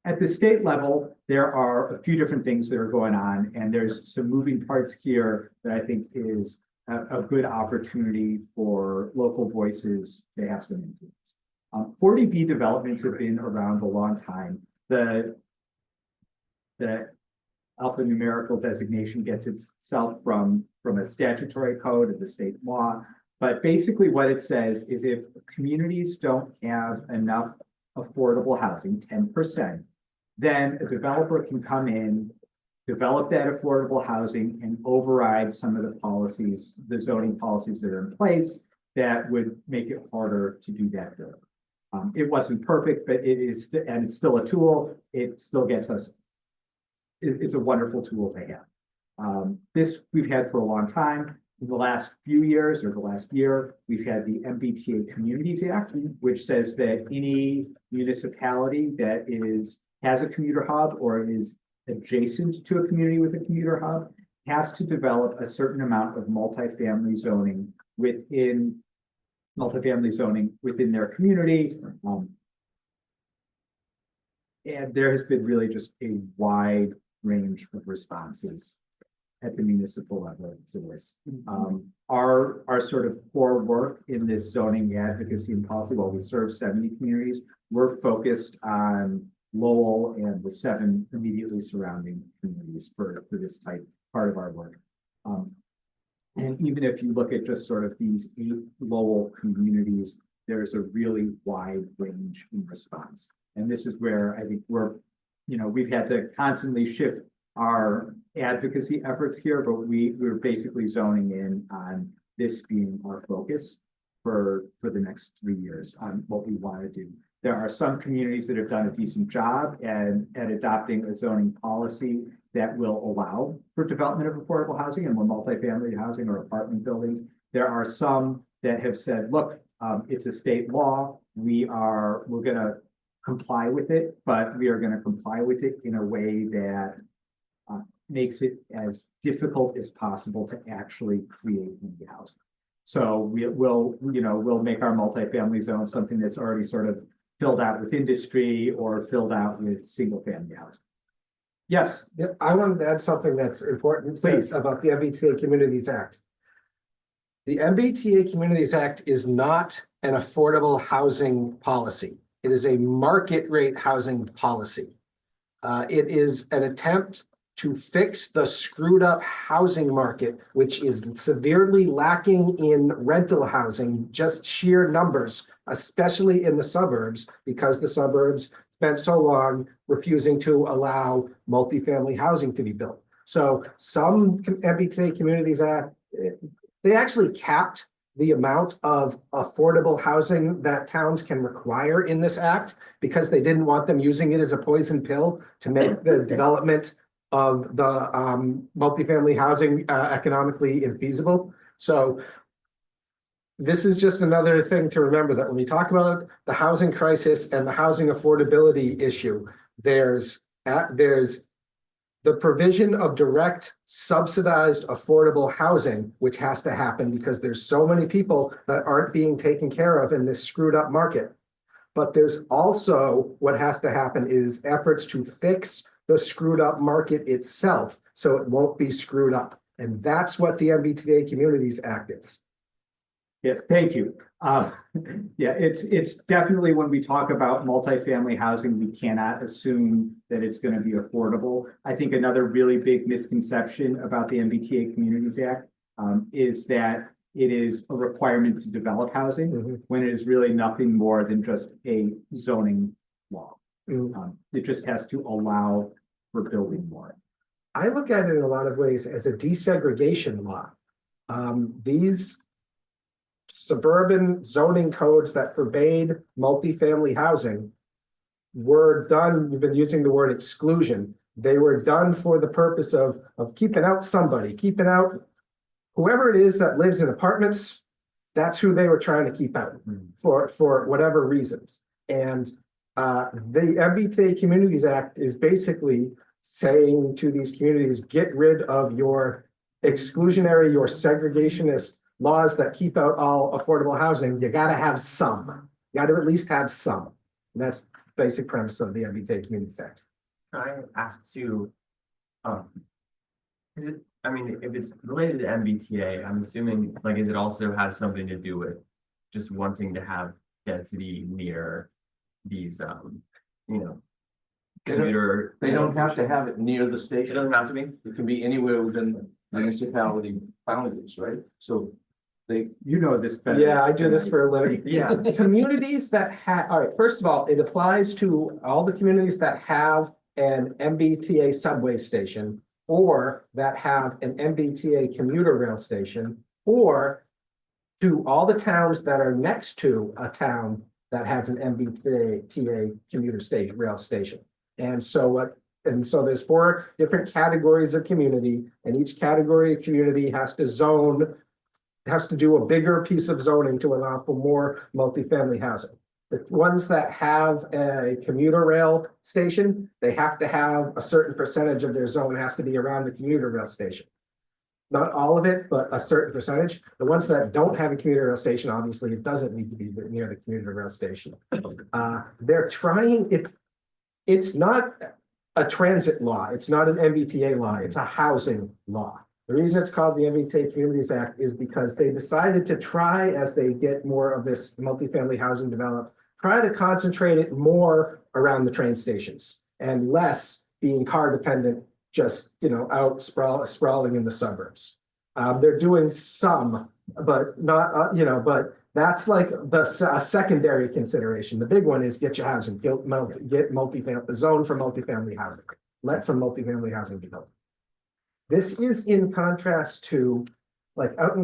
At the state level, there are a few different things that are going on, and there's some moving parts here that I think is a good opportunity for local voices to have some influence. 40B developments have been around a long time. The alphanumerical designation gets itself from a statutory code of the state law. But basically what it says is if communities don't have enough affordable housing, 10%, then a developer can come in, develop that affordable housing and override some of the policies, the zoning policies that are in place that would make it harder to do that. It wasn't perfect, but it is, and it's still a tool. It still gets us, it's a wonderful tool to have. This we've had for a long time. In the last few years or the last year, we've had the MBTA Communities Act, which says that any municipality that has a commuter hub or is adjacent to a community with a commuter hub has to develop a certain amount of multifamily zoning within their community. And there has been really just a wide range of responses at the municipal level to this. Our sort of core work in this zoning advocacy and policy, while we serve 70 communities, we're focused on Lowell and the 7 immediately surrounding communities for this part of our work. And even if you look at just sort of these 8 Lowell communities, there's a really wide range in response. And this is where I think we've had to constantly shift our advocacy efforts here, but we're basically zoning in on this being our focus for the next 3 years on what we want to do. There are some communities that have done a decent job at adopting a zoning policy that will allow for development of affordable housing and more multifamily housing or apartment buildings. There are some that have said, look, it's a state law. We're going to comply with it, but we are going to comply with it in a way that makes it as difficult as possible to actually create new housing. So we'll make our multifamily zone something that's already sort of filled out with industry or filled out with single family housing. Yes. Yeah, I wanted to add something that's important, please, about the MBTA Communities Act. The MBTA Communities Act is not an affordable housing policy. It is a market rate housing policy. It is an attempt to fix the screwed up housing market, which is severely lacking in rental housing, just sheer numbers, especially in the suburbs, because the suburbs spent so long refusing to allow multifamily housing to be built. So some MBTA Communities Act, they actually capped the amount of affordable housing that towns can require in this act because they didn't want them using it as a poison pill to make the development of the multifamily housing economically infeasible. So this is just another thing to remember, that when we talk about the housing crisis and the housing affordability issue, there's the provision of direct subsidized affordable housing, which has to happen because there's so many people that aren't being taken care of in this screwed up market. But there's also what has to happen is efforts to fix the screwed up market itself so it won't be screwed up. And that's what the MBTA Communities Act is. Yes, thank you. Yeah, it's definitely when we talk about multifamily housing, we cannot assume that it's going to be affordable. I think another really big misconception about the MBTA Communities Act is that it is a requirement to develop housing when it is really nothing more than just a zoning law. It just has to allow for building more. I look at it in a lot of ways as a desegregation law. These suburban zoning codes that forbade multifamily housing were done, you've been using the word exclusion. They were done for the purpose of keeping out somebody, keeping out whoever it is that lives in apartments. That's who they were trying to keep out for whatever reasons. And the MBTA Communities Act is basically saying to these communities, get rid of your exclusionary, your segregationist laws that keep out all affordable housing. You got to have some. You got to at least have some. And that's the basic premise of the MBTA Communities Act. I ask too, is it, I mean, if it's related to MBTA, I'm assuming, like, is it also has something to do with just wanting to have density near these, you know, commuter. They don't have to have it near the station. It doesn't have to be. It can be anywhere within the municipality boundaries, right? So they, you know this better. Yeah, I do this for a living. Yeah. Communities that have, all right, first of all, it applies to all the communities that have an MBTA subway station or that have an MBTA commuter rail station, or to all the towns that are next to a town that has an MBTA commuter station, rail station. And so there's 4 different categories of community, and each category of community has to do a bigger piece of zoning to allow for more multifamily housing. The ones that have a commuter rail station, they have to have a certain percentage of their zone has to be around the commuter rail station. Not all of it, but a certain percentage. The ones that don't have a commuter rail station, obviously, it doesn't need to be near the commuter rail station. They're trying it. It's not a transit law. It's not an MBTA law. It's a housing law. The reason it's called the MBTA Communities Act is because they decided to try, as they get more of this multifamily housing developed, try to concentrate it more around the train stations and less being car dependent, just, you know, out sprawling in the suburbs. They're doing some, but not, you know, but that's like a secondary consideration. The big one is get your housing, get multifamily, zone for multifamily housing. Let some multifamily housing be built. This is in contrast to, like, out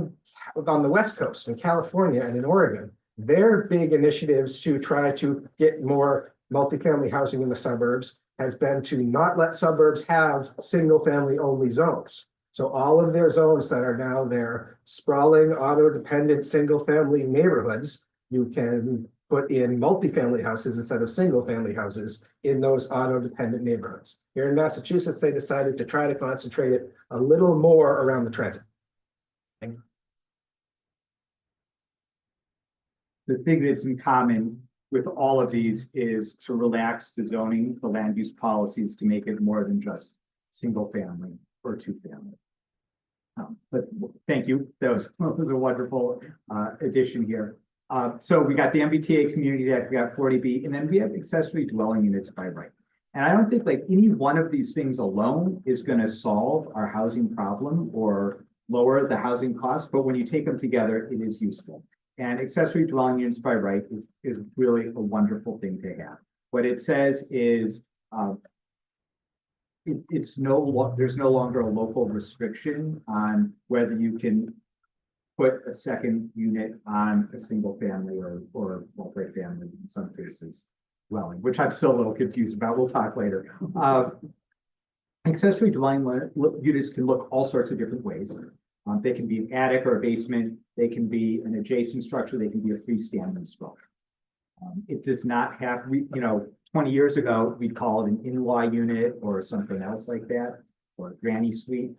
on the West Coast in California and in Oregon, their big initiatives to try to get more multifamily housing in the suburbs has been to not let suburbs have single family only zones. So all of their zones that are now their sprawling, auto-dependent, single-family neighborhoods, you can put in multifamily houses instead of single-family houses in those auto-dependent neighborhoods. Here in Massachusetts, they decided to try to concentrate it a little more around the transit. The thing that's in common with all of these is to relax the zoning, the land use policies to make it more than just single family or 2-family. But thank you. That was a wonderful addition here. So we got the MBTA Community Act, we got 40B, and then we have accessory dwelling units by right. And I don't think like any one of these things alone is going to solve our housing problem or lower the housing costs, but when you take them together, it is useful. And accessory dwelling units by right is really a wonderful thing to have. What it says is there's no longer a local restriction on whether you can put a second unit on a single family or multifamily in some cases dwelling, which I'm still a little confused about. We'll talk later. Accessory dwelling units can look all sorts of different ways. They can be an attic or a basement. They can be an adjacent structure. They can be a freestanding structure. It does not have, 20 years ago, we'd call it an in-law unit or something else like that. or granny suite.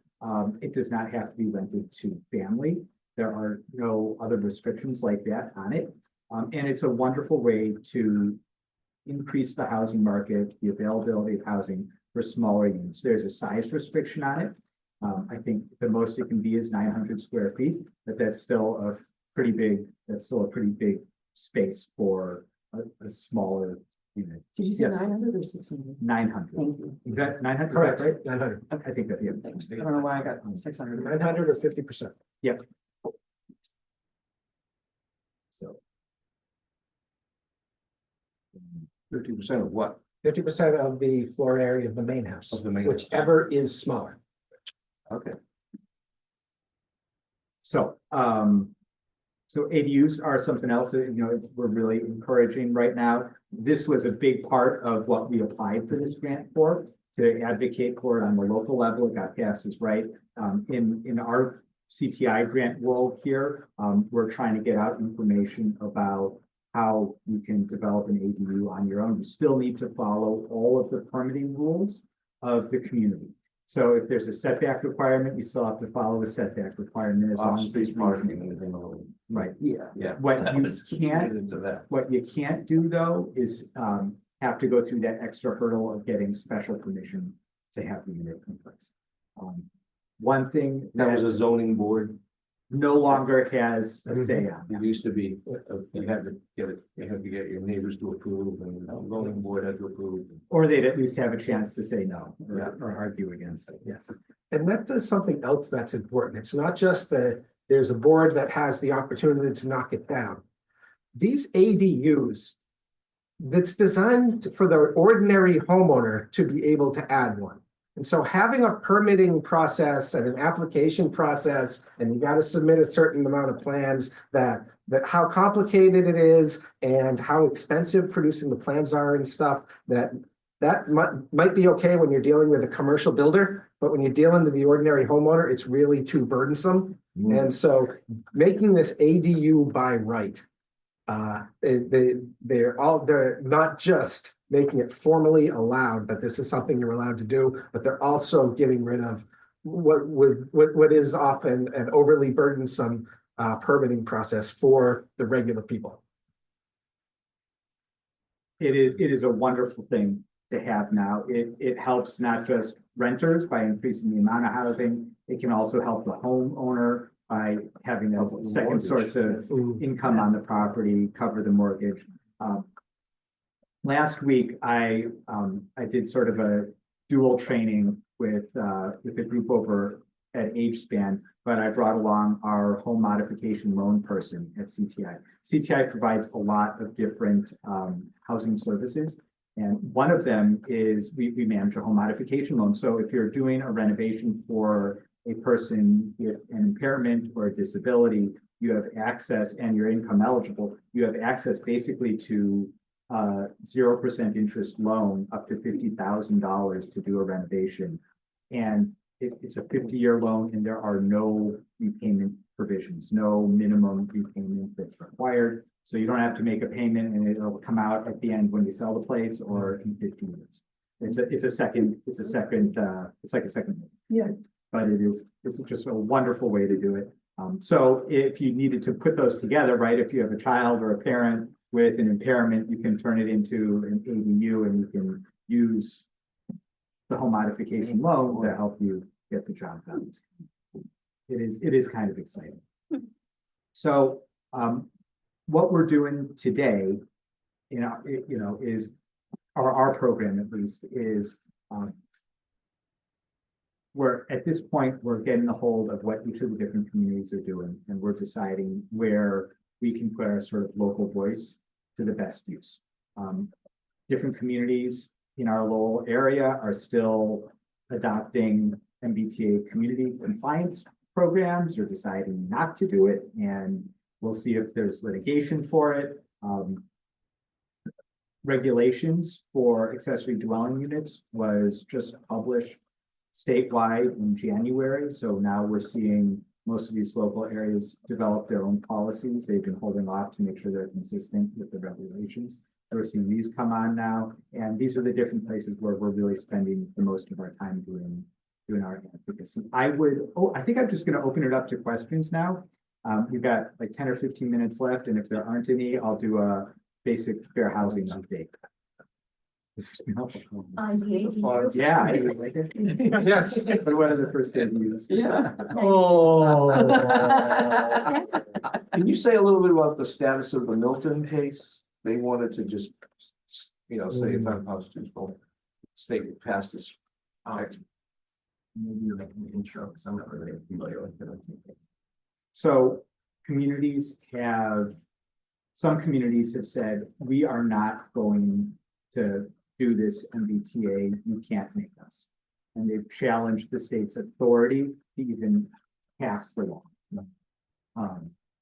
It does not have to be rented to family. There are no other restrictions like that on it. And it's a wonderful way to increase the housing market, the availability of housing for smaller units. There's a size restriction on it. I think the most it can be is 900 square feet, but that's still a pretty big space for a smaller unit. Did you say Yes. 900 or 600? 900. Thank you. Is that 900? Correct, right? right? 900. I think that's it. Thanks. I don't know why I got 600. 900 or 50%. Yep. So 50% of what? 50% of the floor area of the main house, Of the main house. whichever is smaller. Okay. So, so ADUs are something else that, we're really encouraging right now. This was a big part of what we applied for this grant for, to advocate for it on the local level. It got passed as right. In our CTI grant world here, we're trying to get out information about how you can develop an ADU on your own. You still need to follow all of the permitting rules of the community. So if there's a setback requirement, you still have to follow the setback requirement as long as it's reasonable. Right. Yeah. What you can't do though is have to go through that extra hurdle of getting special permission to have the unit in place. One thing That was a zoning board. no longer has a say on. It used to be, you had to get your neighbors to approve and the zoning board had to approve. Or they'd at least have a chance to say no or argue against it. Yes. And that does something else that's important. It's not just that there's a board that has the opportunity to knock it down. These ADUs, that's designed for the ordinary homeowner to be able to add one. And so having a permitting process and an application process, and you got to submit a certain amount of plans that how complicated it is and how expensive producing the plans are and stuff, that might be okay when you're dealing with a commercial builder, but when you're dealing with the ordinary homeowner, it's really too burdensome. And so making this ADU by right, they're not just making it formally allowed that this is something you're allowed to do, but they're also getting rid of what is often an overly burdensome permitting process for the regular people. It is a wonderful thing to have now. It helps not just renters by increasing the amount of housing. It can also help the homeowner by having a second source of income on the property, cover the mortgage. Last week, I did sort of a dual training with a group over at AgeSpan, but I brought along our home modification loan person at CTI. CTI provides a lot of different housing services, and one of them is we manage a home modification loan. So if you're doing a renovation for a person with an impairment or a disability, you have access, and you're income eligible, you have access basically to 0% interest loan up to $50,000 to do a renovation. And it's a 50-year loan, and there are no repayment provisions, no minimum repayment that's required. So you don't have to make a payment, and it'll come out at the end when you sell the place or in 50 years. It's like a second. Yeah. But it's just a wonderful way to do it. So if you needed to put those together, right? If you have a child or a parent with an impairment, you can turn it into an ADU, and you can use the home modification loan to help you get the job done. It is kind of exciting. So what we're doing today, is our program at least is we're at this point, we're getting a hold of what each of the different communities are doing, and we're deciding where we can put our sort of local voice to the best use. Different communities in our Lowell area are still adopting MBTA community compliance programs or deciding not to do it, and we'll see if there's litigation for it. Regulations for accessory dwelling units was just published statewide in January. So now we're seeing most of these local areas develop their own policies. They've been holding off to make sure they're consistent with the regulations. So we're seeing these come on now. And these are the different places where we're really spending the most of our time doing doing our advocacy. I think I'm just gonna open it up to questions now. We've got like 10 or 15 minutes left, and if there aren't any, I'll do a basic fair housing update. Yeah, I like it. Yes, but one of the first interviews. Yeah. Oh. Can you say a little bit about the status of the Milton case? They wanted to just, say it's unconstitutional. State passed this. Maybe like an intro, because I'm not really familiar with it. So some communities have said, we are not going to do this MBTA, you can't make us. And they've challenged the state's authority to even pass the law.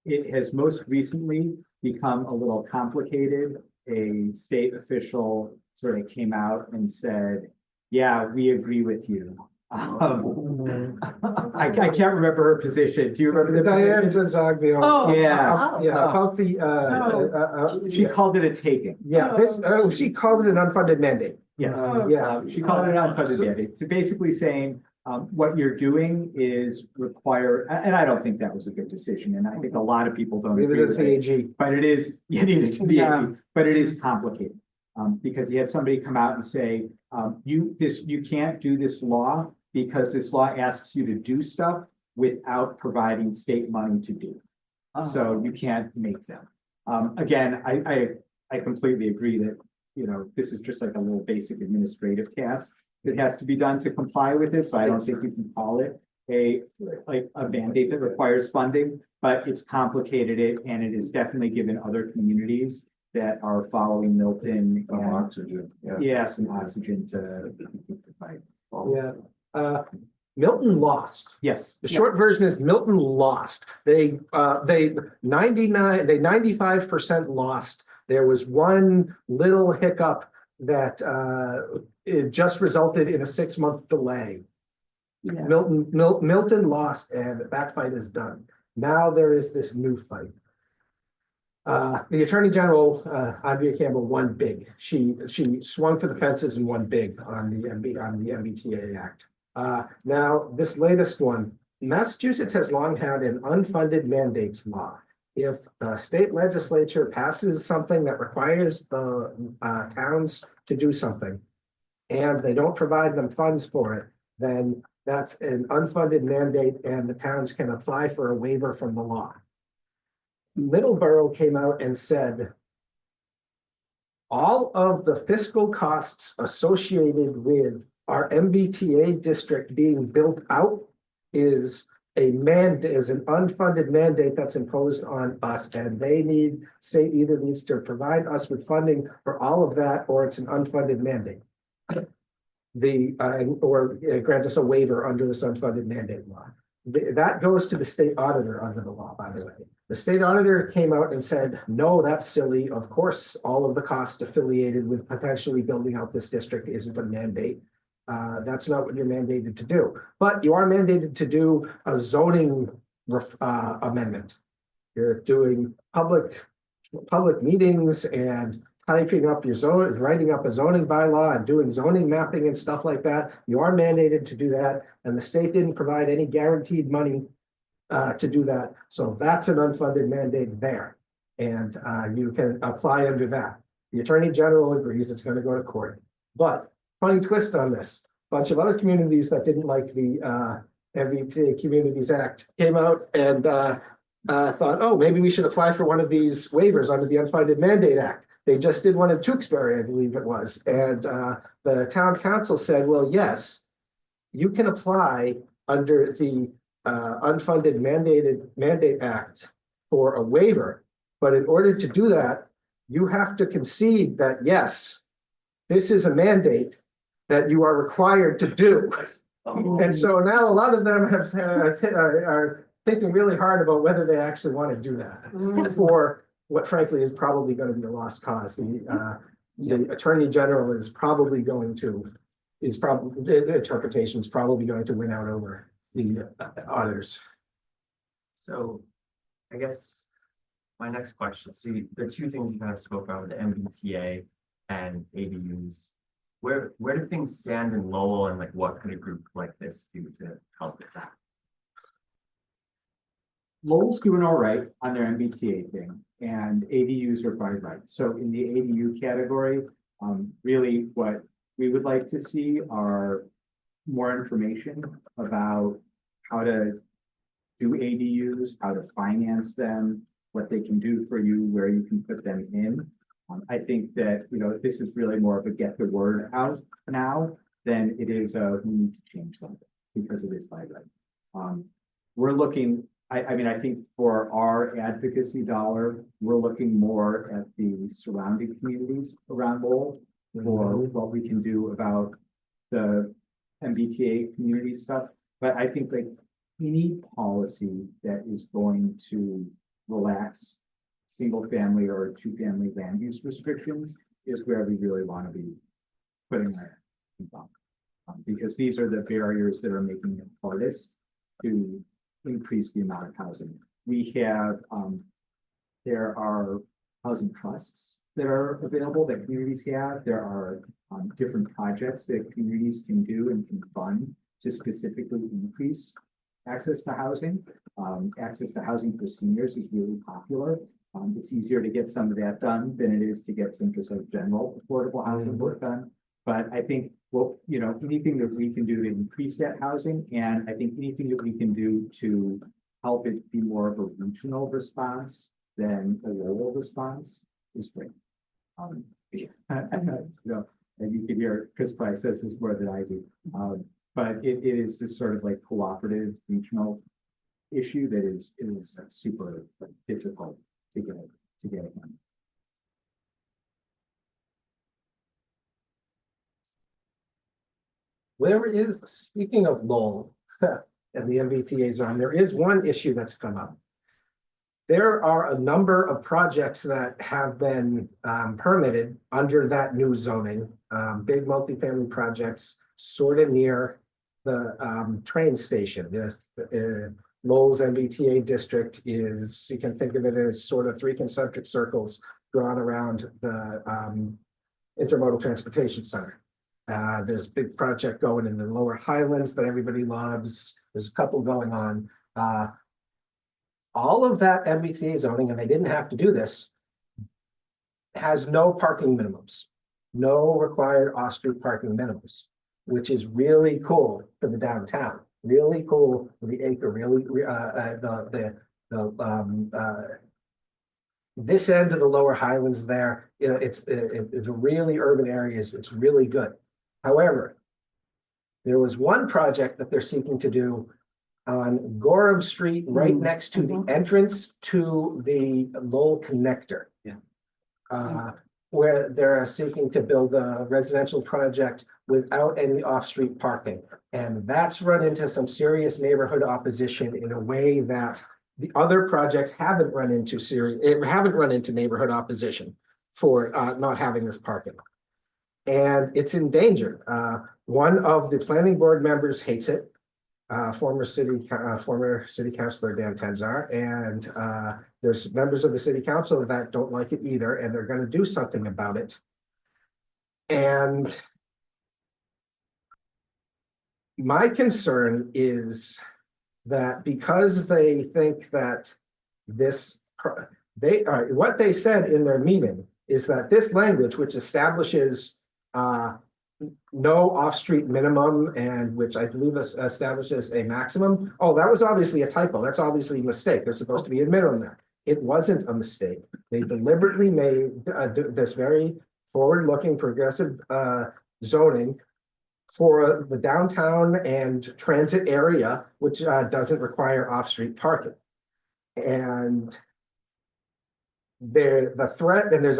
It has most recently become a little complicated. A state official sort of came out and said, yeah, we agree with you. I can't remember her position. Do you remember the Diane position? Zogby. Oh. Yeah. About the, She called it a taking. yeah, she called it an unfunded mandate. Yes. Yeah. She called it an unfunded mandate. So basically saying, what you're doing is require, and I don't think that was a good decision, and I think a lot of people don't Neither agree does with the it. AG. But it is, yeah, neither to the Yeah. AG, but it is complicated. Because you had somebody come out and say, you can't do this law because this law asks you to do stuff without providing state money to do. So you can't make them. Again, I completely agree that, this is just like a little basic administrative task that has to be done to comply with it. So I don't think you can call it a mandate that requires funding, but it's complicated it, and it is definitely given other communities that are following Milton Oxygen. some oxygen to fight. Yeah. Milton lost. Yes. The short version is Milton lost. They 95% lost. There was one little hiccup that it just resulted in a 6-month delay. Yeah. Milton lost, and that fight is done. Now there is this new fight. The Attorney General, Andrea Campbell, won big. She swung for the fences and won big on the MBTA Act. Now, this latest one, Massachusetts has long had an unfunded mandates law. If the state legislature passes something that requires the towns to do something, and they don't provide them funds for it, then that's an unfunded mandate, and the towns can apply for a waiver from the law. Middleborough came out and said, all of the fiscal costs associated with our MBTA district being built out is an unfunded mandate that's imposed on us, and state either needs to provide us with funding for all of that, or it's an unfunded mandate. Or grant us a waiver under this unfunded mandate law. That goes to the state auditor under the law, by the way. The state auditor came out and said, no, that's silly. Of course, all of the costs affiliated with potentially building out this district isn't a mandate. That's not what you're mandated to do. But you are mandated to do a zoning amendment. You're doing public meetings and typing up your zone, writing up a zoning bylaw and doing zoning mapping and stuff like that. You are mandated to do that, and the state didn't provide any guaranteed money to do that. So that's an unfunded mandate there, and you can apply under that. The Attorney General agrees it's going to go to court. But funny twist on this, a bunch of other communities that didn't like the MBTA Communities Act came out and thought, oh, maybe we should apply for one of these waivers under the Unfunded Mandate Act. They just did one in Tewksbury, I believe it was. And the town council said, well, yes, you can apply under the Unfunded Mandate Act for a waiver. But in order to do that, you have to concede that, yes, this is a mandate that you are required to do. And so now a lot of them are thinking really hard about whether they actually want to do that for what frankly is probably going to be a lost cause. The Attorney General is probably going to, the interpretation is probably going to win out over the auditors. So I guess my next question, so the two things you kind of spoke about, the MBTA and ADUs. where do things stand in Lowell, and like what could a group like this do to help with that? Lowell's doing all right on their MBTA thing, and ADUs are quite right. So in the ADU category, really what we would like to see are more information about how to do ADUs, how to finance them, what they can do for you, where you can put them in. I think that, you know, this is really more of a get the word out now than it is we need to change something, because it is by right. We're looking, I mean, I think for our advocacy dollar, we're looking more at the surrounding communities around Lowell for what we can do about the MBTA community stuff. But I think like any policy that is going to relax single family or two family land use restrictions is where we really want to be putting our thumb. Because these are the barriers that are making it hardest to increase the amount of housing. We have, there are housing trusts that are available that communities have. There are different projects that communities can do and can fund to specifically increase access to housing. Access to housing for seniors is really popular. It's easier to get some of that done than it is to get some just like general affordable housing work done. But I think, well, you know, anything that we can do to increase that housing, and I think anything that we can do to help it be more of a regional response than a local response is great. You know, and you can hear Chris probably says this more than I do. But it is this sort of like cooperative regional issue that is super difficult to get it done. Speaking of Lowell and the MBTA zone, there is one issue that's come up. There are a number of projects that have been permitted under that new zoning, big multifamily projects sort of near the train station. Lowell's MBTA district is, you can think of it as sort of three concentric circles drawn around the intermodal transportation center. There's a big project going in the lower highlands that everybody loves. There's a couple going on. All of that MBTA zoning, and they didn't have to do this, has no parking minimums, no required off-street parking minimums, which is really cool for the downtown, really cool for the acre, really this end of the lower highlands there, you know, it's a really urban areas. It's really good. However, there was one project that they're seeking to do on Gorham Street, right next to the entrance to the Lowell connector. Yeah. Where they're seeking to build a residential project without any off-street parking. And that's run into some serious neighborhood opposition in a way that the other projects haven't run into neighborhood opposition for not having this parking. And it's in danger. One of the planning board members hates it. Former city councilor Dan Tanzar, and there's members of the city council that don't like it either, and they're going to do something about it. And my concern is that because they think that what they said in their meeting is that this language, which establishes no off-street minimum, and which I believe establishes a maximum. Oh, that was obviously a typo. That's obviously a mistake. There's supposed to be a minimum there. It wasn't a mistake. They deliberately made this very forward-looking progressive zoning for the downtown and transit area, which doesn't require off-street parking. And there's a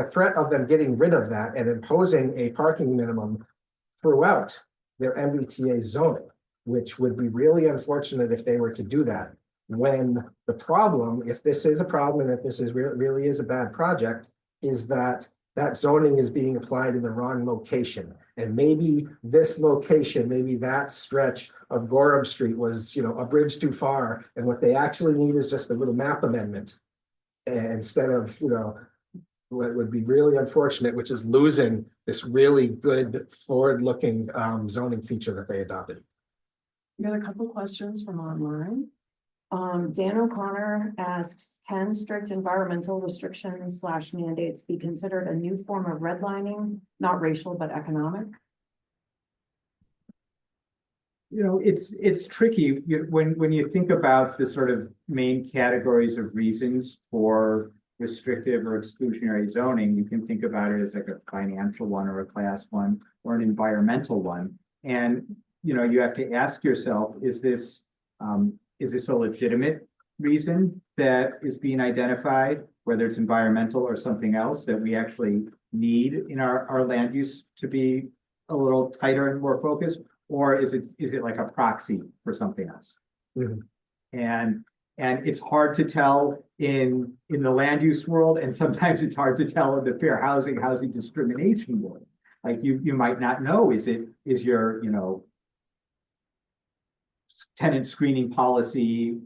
threat of them getting rid of that and imposing a parking minimum throughout their MBTA zoning, which would be really unfortunate if they were to do that. When the problem, if this is a problem and if this is really is a bad project, is that that zoning is being applied in the wrong location. And maybe this location, maybe that stretch of Gorham Street was, you know, a bridge too far, and what they actually need is just a little map amendment. And instead of, you know, what would be really unfortunate, which is losing this really good forward-looking zoning feature that they adopted. We got a couple questions from online. Dan O'Connor asks, can strict environmental restrictions / mandates be considered a new form of redlining, not racial, but economic? You know, it's tricky. When you think about the sort of main categories of reasons for restrictive or exclusionary zoning, you can think about it as like a financial one or a class one or an environmental one. And, you know, you have to ask yourself, is this a legitimate reason that is being identified, whether it's environmental or something else that we actually need in our land use to be a little tighter and more focused? Or is it like a proxy for something else? Mhm. And it's hard to tell in the land use world, and sometimes it's hard to tell in the fair housing discrimination world. Like you might not know, is your, you know, tenant screening policy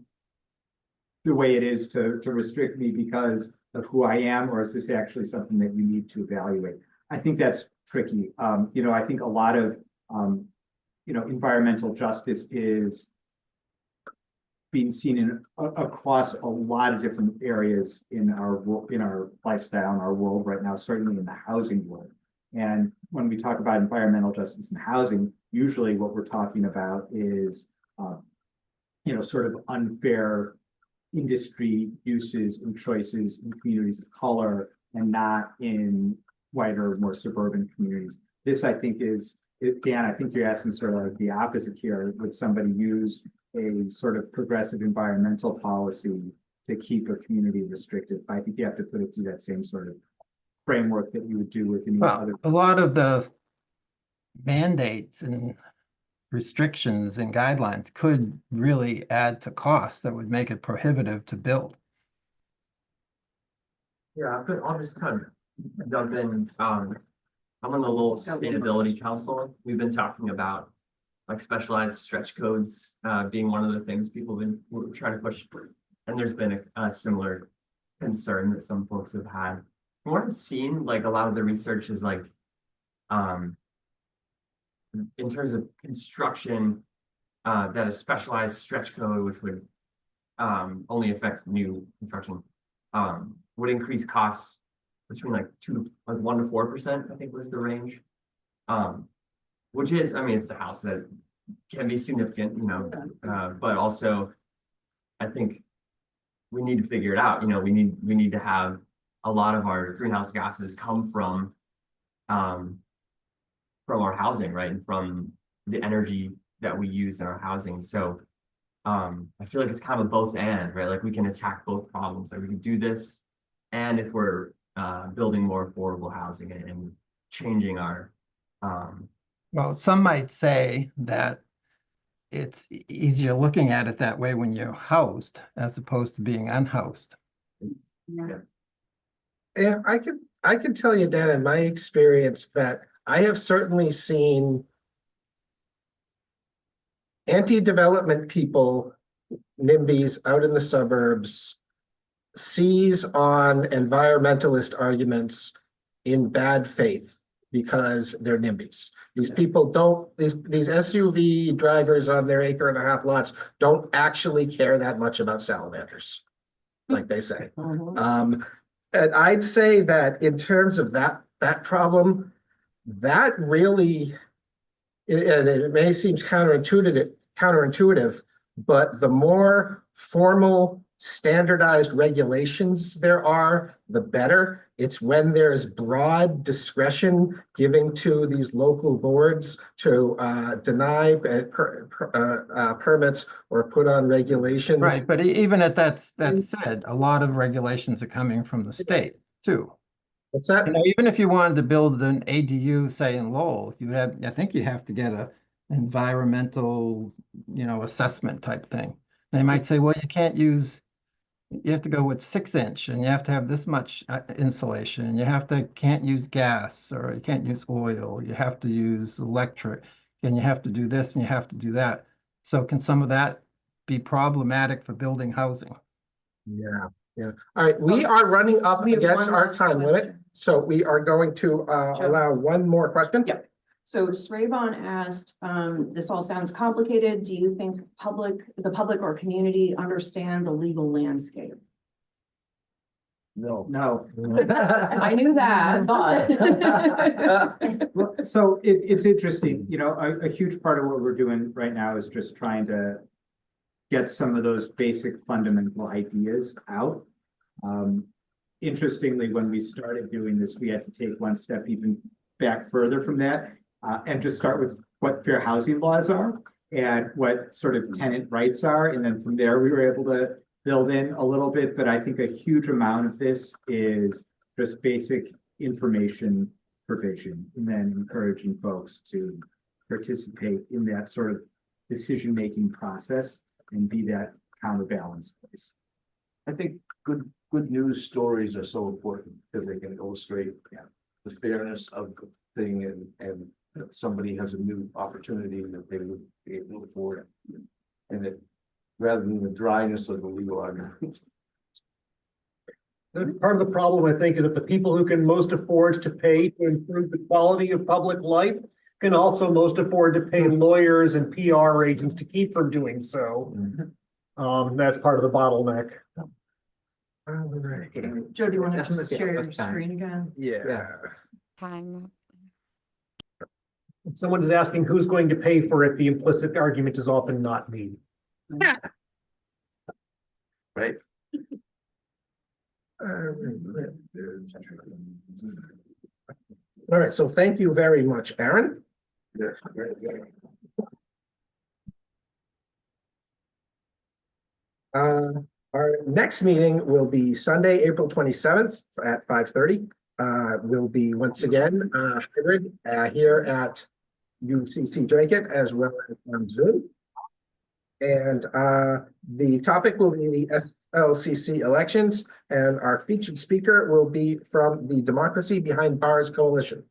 the way it is to restrict me because of who I am, or is this actually something that you need to evaluate? I think that's tricky. You know, I think a lot of you know, environmental justice is being seen in across a lot of different areas in our lifestyle, in our world right now, certainly in the housing world. And when we talk about environmental justice in housing, usually what we're talking about is, you know, sort of unfair industry uses and choices in communities of color and not in whiter, more suburban communities. This, I think, is, Dan, I think you're asking sort of like the opposite here. Would somebody use a sort of progressive environmental policy to keep a community restricted? I think you have to put it through that same sort of framework that you would do with any Well, other. a lot of the mandates and restrictions and guidelines could really add to costs that would make it prohibitive to build. Yeah, I'll just kind of jump in. I'm on the Lowell Sustainability Council. We've been talking about like specialized stretch codes being one of the things people have been trying to push. And there's been a similar concern that some folks have had. From what I've seen, like a lot of the research is like, in terms of construction, that a specialized stretch code, which would only affect new construction, would increase costs between like 1 to 4%, I think was the range. Which is, I mean, it's a house that can be significant, you know, but also I think we need to figure it out. You know, we need to have a lot of our greenhouse gases come from our housing, right? And from the energy that we use in our housing. So I feel like it's kind of a both and, right? Like we can attack both problems. Like we can do this, and if we're building more affordable housing and changing our Well, some might say that it's easier looking at it that way when you're housed as opposed to being unhoused. Yeah, I could tell you, Dan, in my experience, that I have certainly seen anti-development people, NIMBYs out in the suburbs, seize on environmentalist arguments in bad faith because they're NIMBYs. These people don't, these SUV drivers on their 1.5 acre lots don't actually care that much about salamanders, like they say. And I'd say that in terms of that problem, that really, and it may seem counterintuitive, but the more formal standardized regulations there are, the better. It's when there's broad discretion giving to these local boards to deny permits or put on regulations. Right, but even at that said, a lot of regulations are coming from the state too. What's that? You know, even if you wanted to build an ADU, say in Lowell, you have, I think you have to get a environmental, you know, assessment type thing. They might say, well, you can't use, you have to go with 6-inch and you have to have this much insulation, and you can't use gas, or you can't use oil, you have to use electric, and you have to do this and you have to do that. So can some of that be problematic for building housing? Yeah. Yeah. All right, we are running up We have against one our last time limit, question. so we are going to Sure. allow one more question. Yeah. So Strayvon asked, this all sounds complicated. Do you think the public or community understand the legal landscape? No. No. I knew that, but. Well, so it's interesting, you know, a huge part of what we're doing right now is just trying to get some of those basic fundamental ideas out. Interestingly, when we started doing this, we had to take one step even back further from that, and just start with what fair housing laws are and what sort of tenant rights are. And then from there, we were able to build in a little bit, but I think a huge amount of this is just basic information provision and then encouraging folks to participate in that sort of decision-making process and be that counterbalance place. I think good news stories are so important because they can illustrate the fairness of the thing and somebody has a new opportunity that they would be able to afford. And it, rather than the dryness of the legal argument. Part of the problem, I think, is that the people who can most afford to pay to improve the quality of public life can also most afford to pay lawyers and PR agents to keep from doing so. That's part of the bottleneck. Joe, do you want to That's just the share your first time. screen again? Yeah. Time. If someone is asking who's going to pay for it, the implicit argument is often not me. Right. All right, so thank you very much, Aaron. Yes. Very good. Our next meeting will be Sunday, April 27th at 5:30. Will be once again hybrid here at UCC Dracut as well as on Zoom. And the topic will be the SLCC elections, and our featured speaker will be from the Democracy Behind Bars Coalition.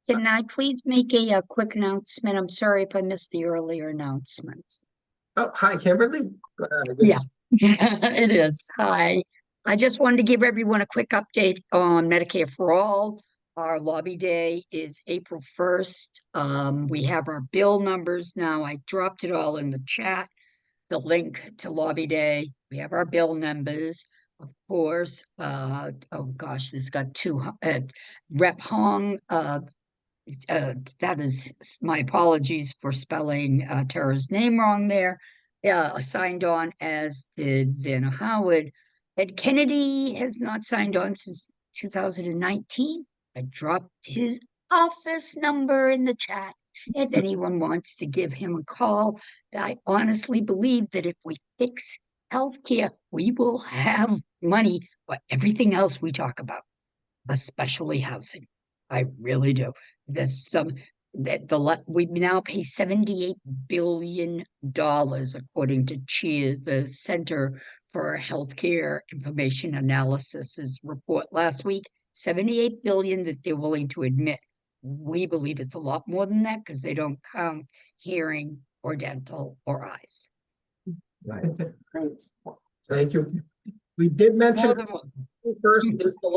Can I please make a quick announcement? I'm sorry if I missed the earlier announcements. Oh, hi, Kimberly. Yeah, it is. Hi. I just wanted to give everyone a quick update on Medicare for All. Our lobby day is April 1st. We have our bill numbers now. I dropped it all in the chat, the link to lobby day. We have our bill numbers, of course. Oh gosh, this got two, Rep Hong, that is my apologies for spelling Tara's name wrong there. Signed on, as did Vanna Howard. Ed Kennedy has not signed on since 2019. I dropped his office number in the chat if anyone wants to give him a call. I honestly believe that if we fix healthcare, we will have money for everything else we talk about, especially housing. I really do. There's some that we now pay $78 billion according to CHEER, the Center for Healthcare Information Analysis's report last week. 78 billion that they're willing to admit. We believe it's a lot more than that because they don't count hearing or dental or eyes. Right. Great. Thank you. We did mention first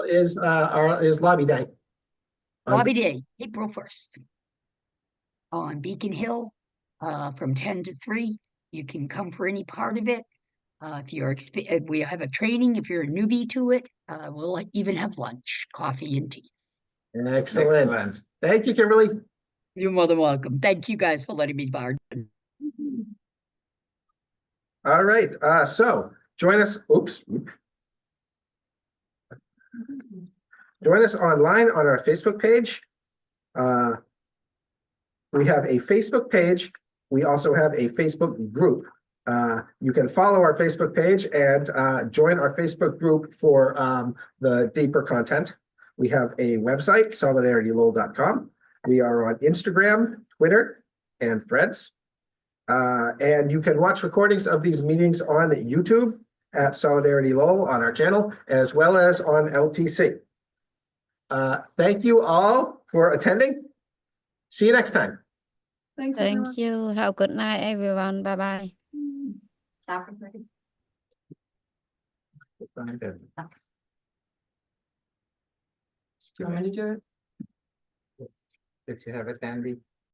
is lobby day. Lobby day, April 1st. On Beacon Hill, from 10 to 3. You can come for any part of it. If you're we have a training, if you're a newbie to it, we'll even have lunch, coffee and tea. Excellent. Thank you, Kimberly. You're more than welcome. Thank you guys for letting me borrow. All right, so join us. Join us online on our Facebook page. We have a Facebook page. We also have a Facebook group. You can follow our Facebook page and join our Facebook group for the deeper content. We have a website, solidaritylowell.com. We are on Instagram, Twitter, and Threads. And you can watch recordings of these meetings on YouTube at Solidarity Lowell on our channel, as well as on LTC. Thank you all for attending. See you next time. Thanks, Thank you. Have a good night, everyone. Bye bye. Stop recording. Find it. Do you want me to do it? If you have it handy.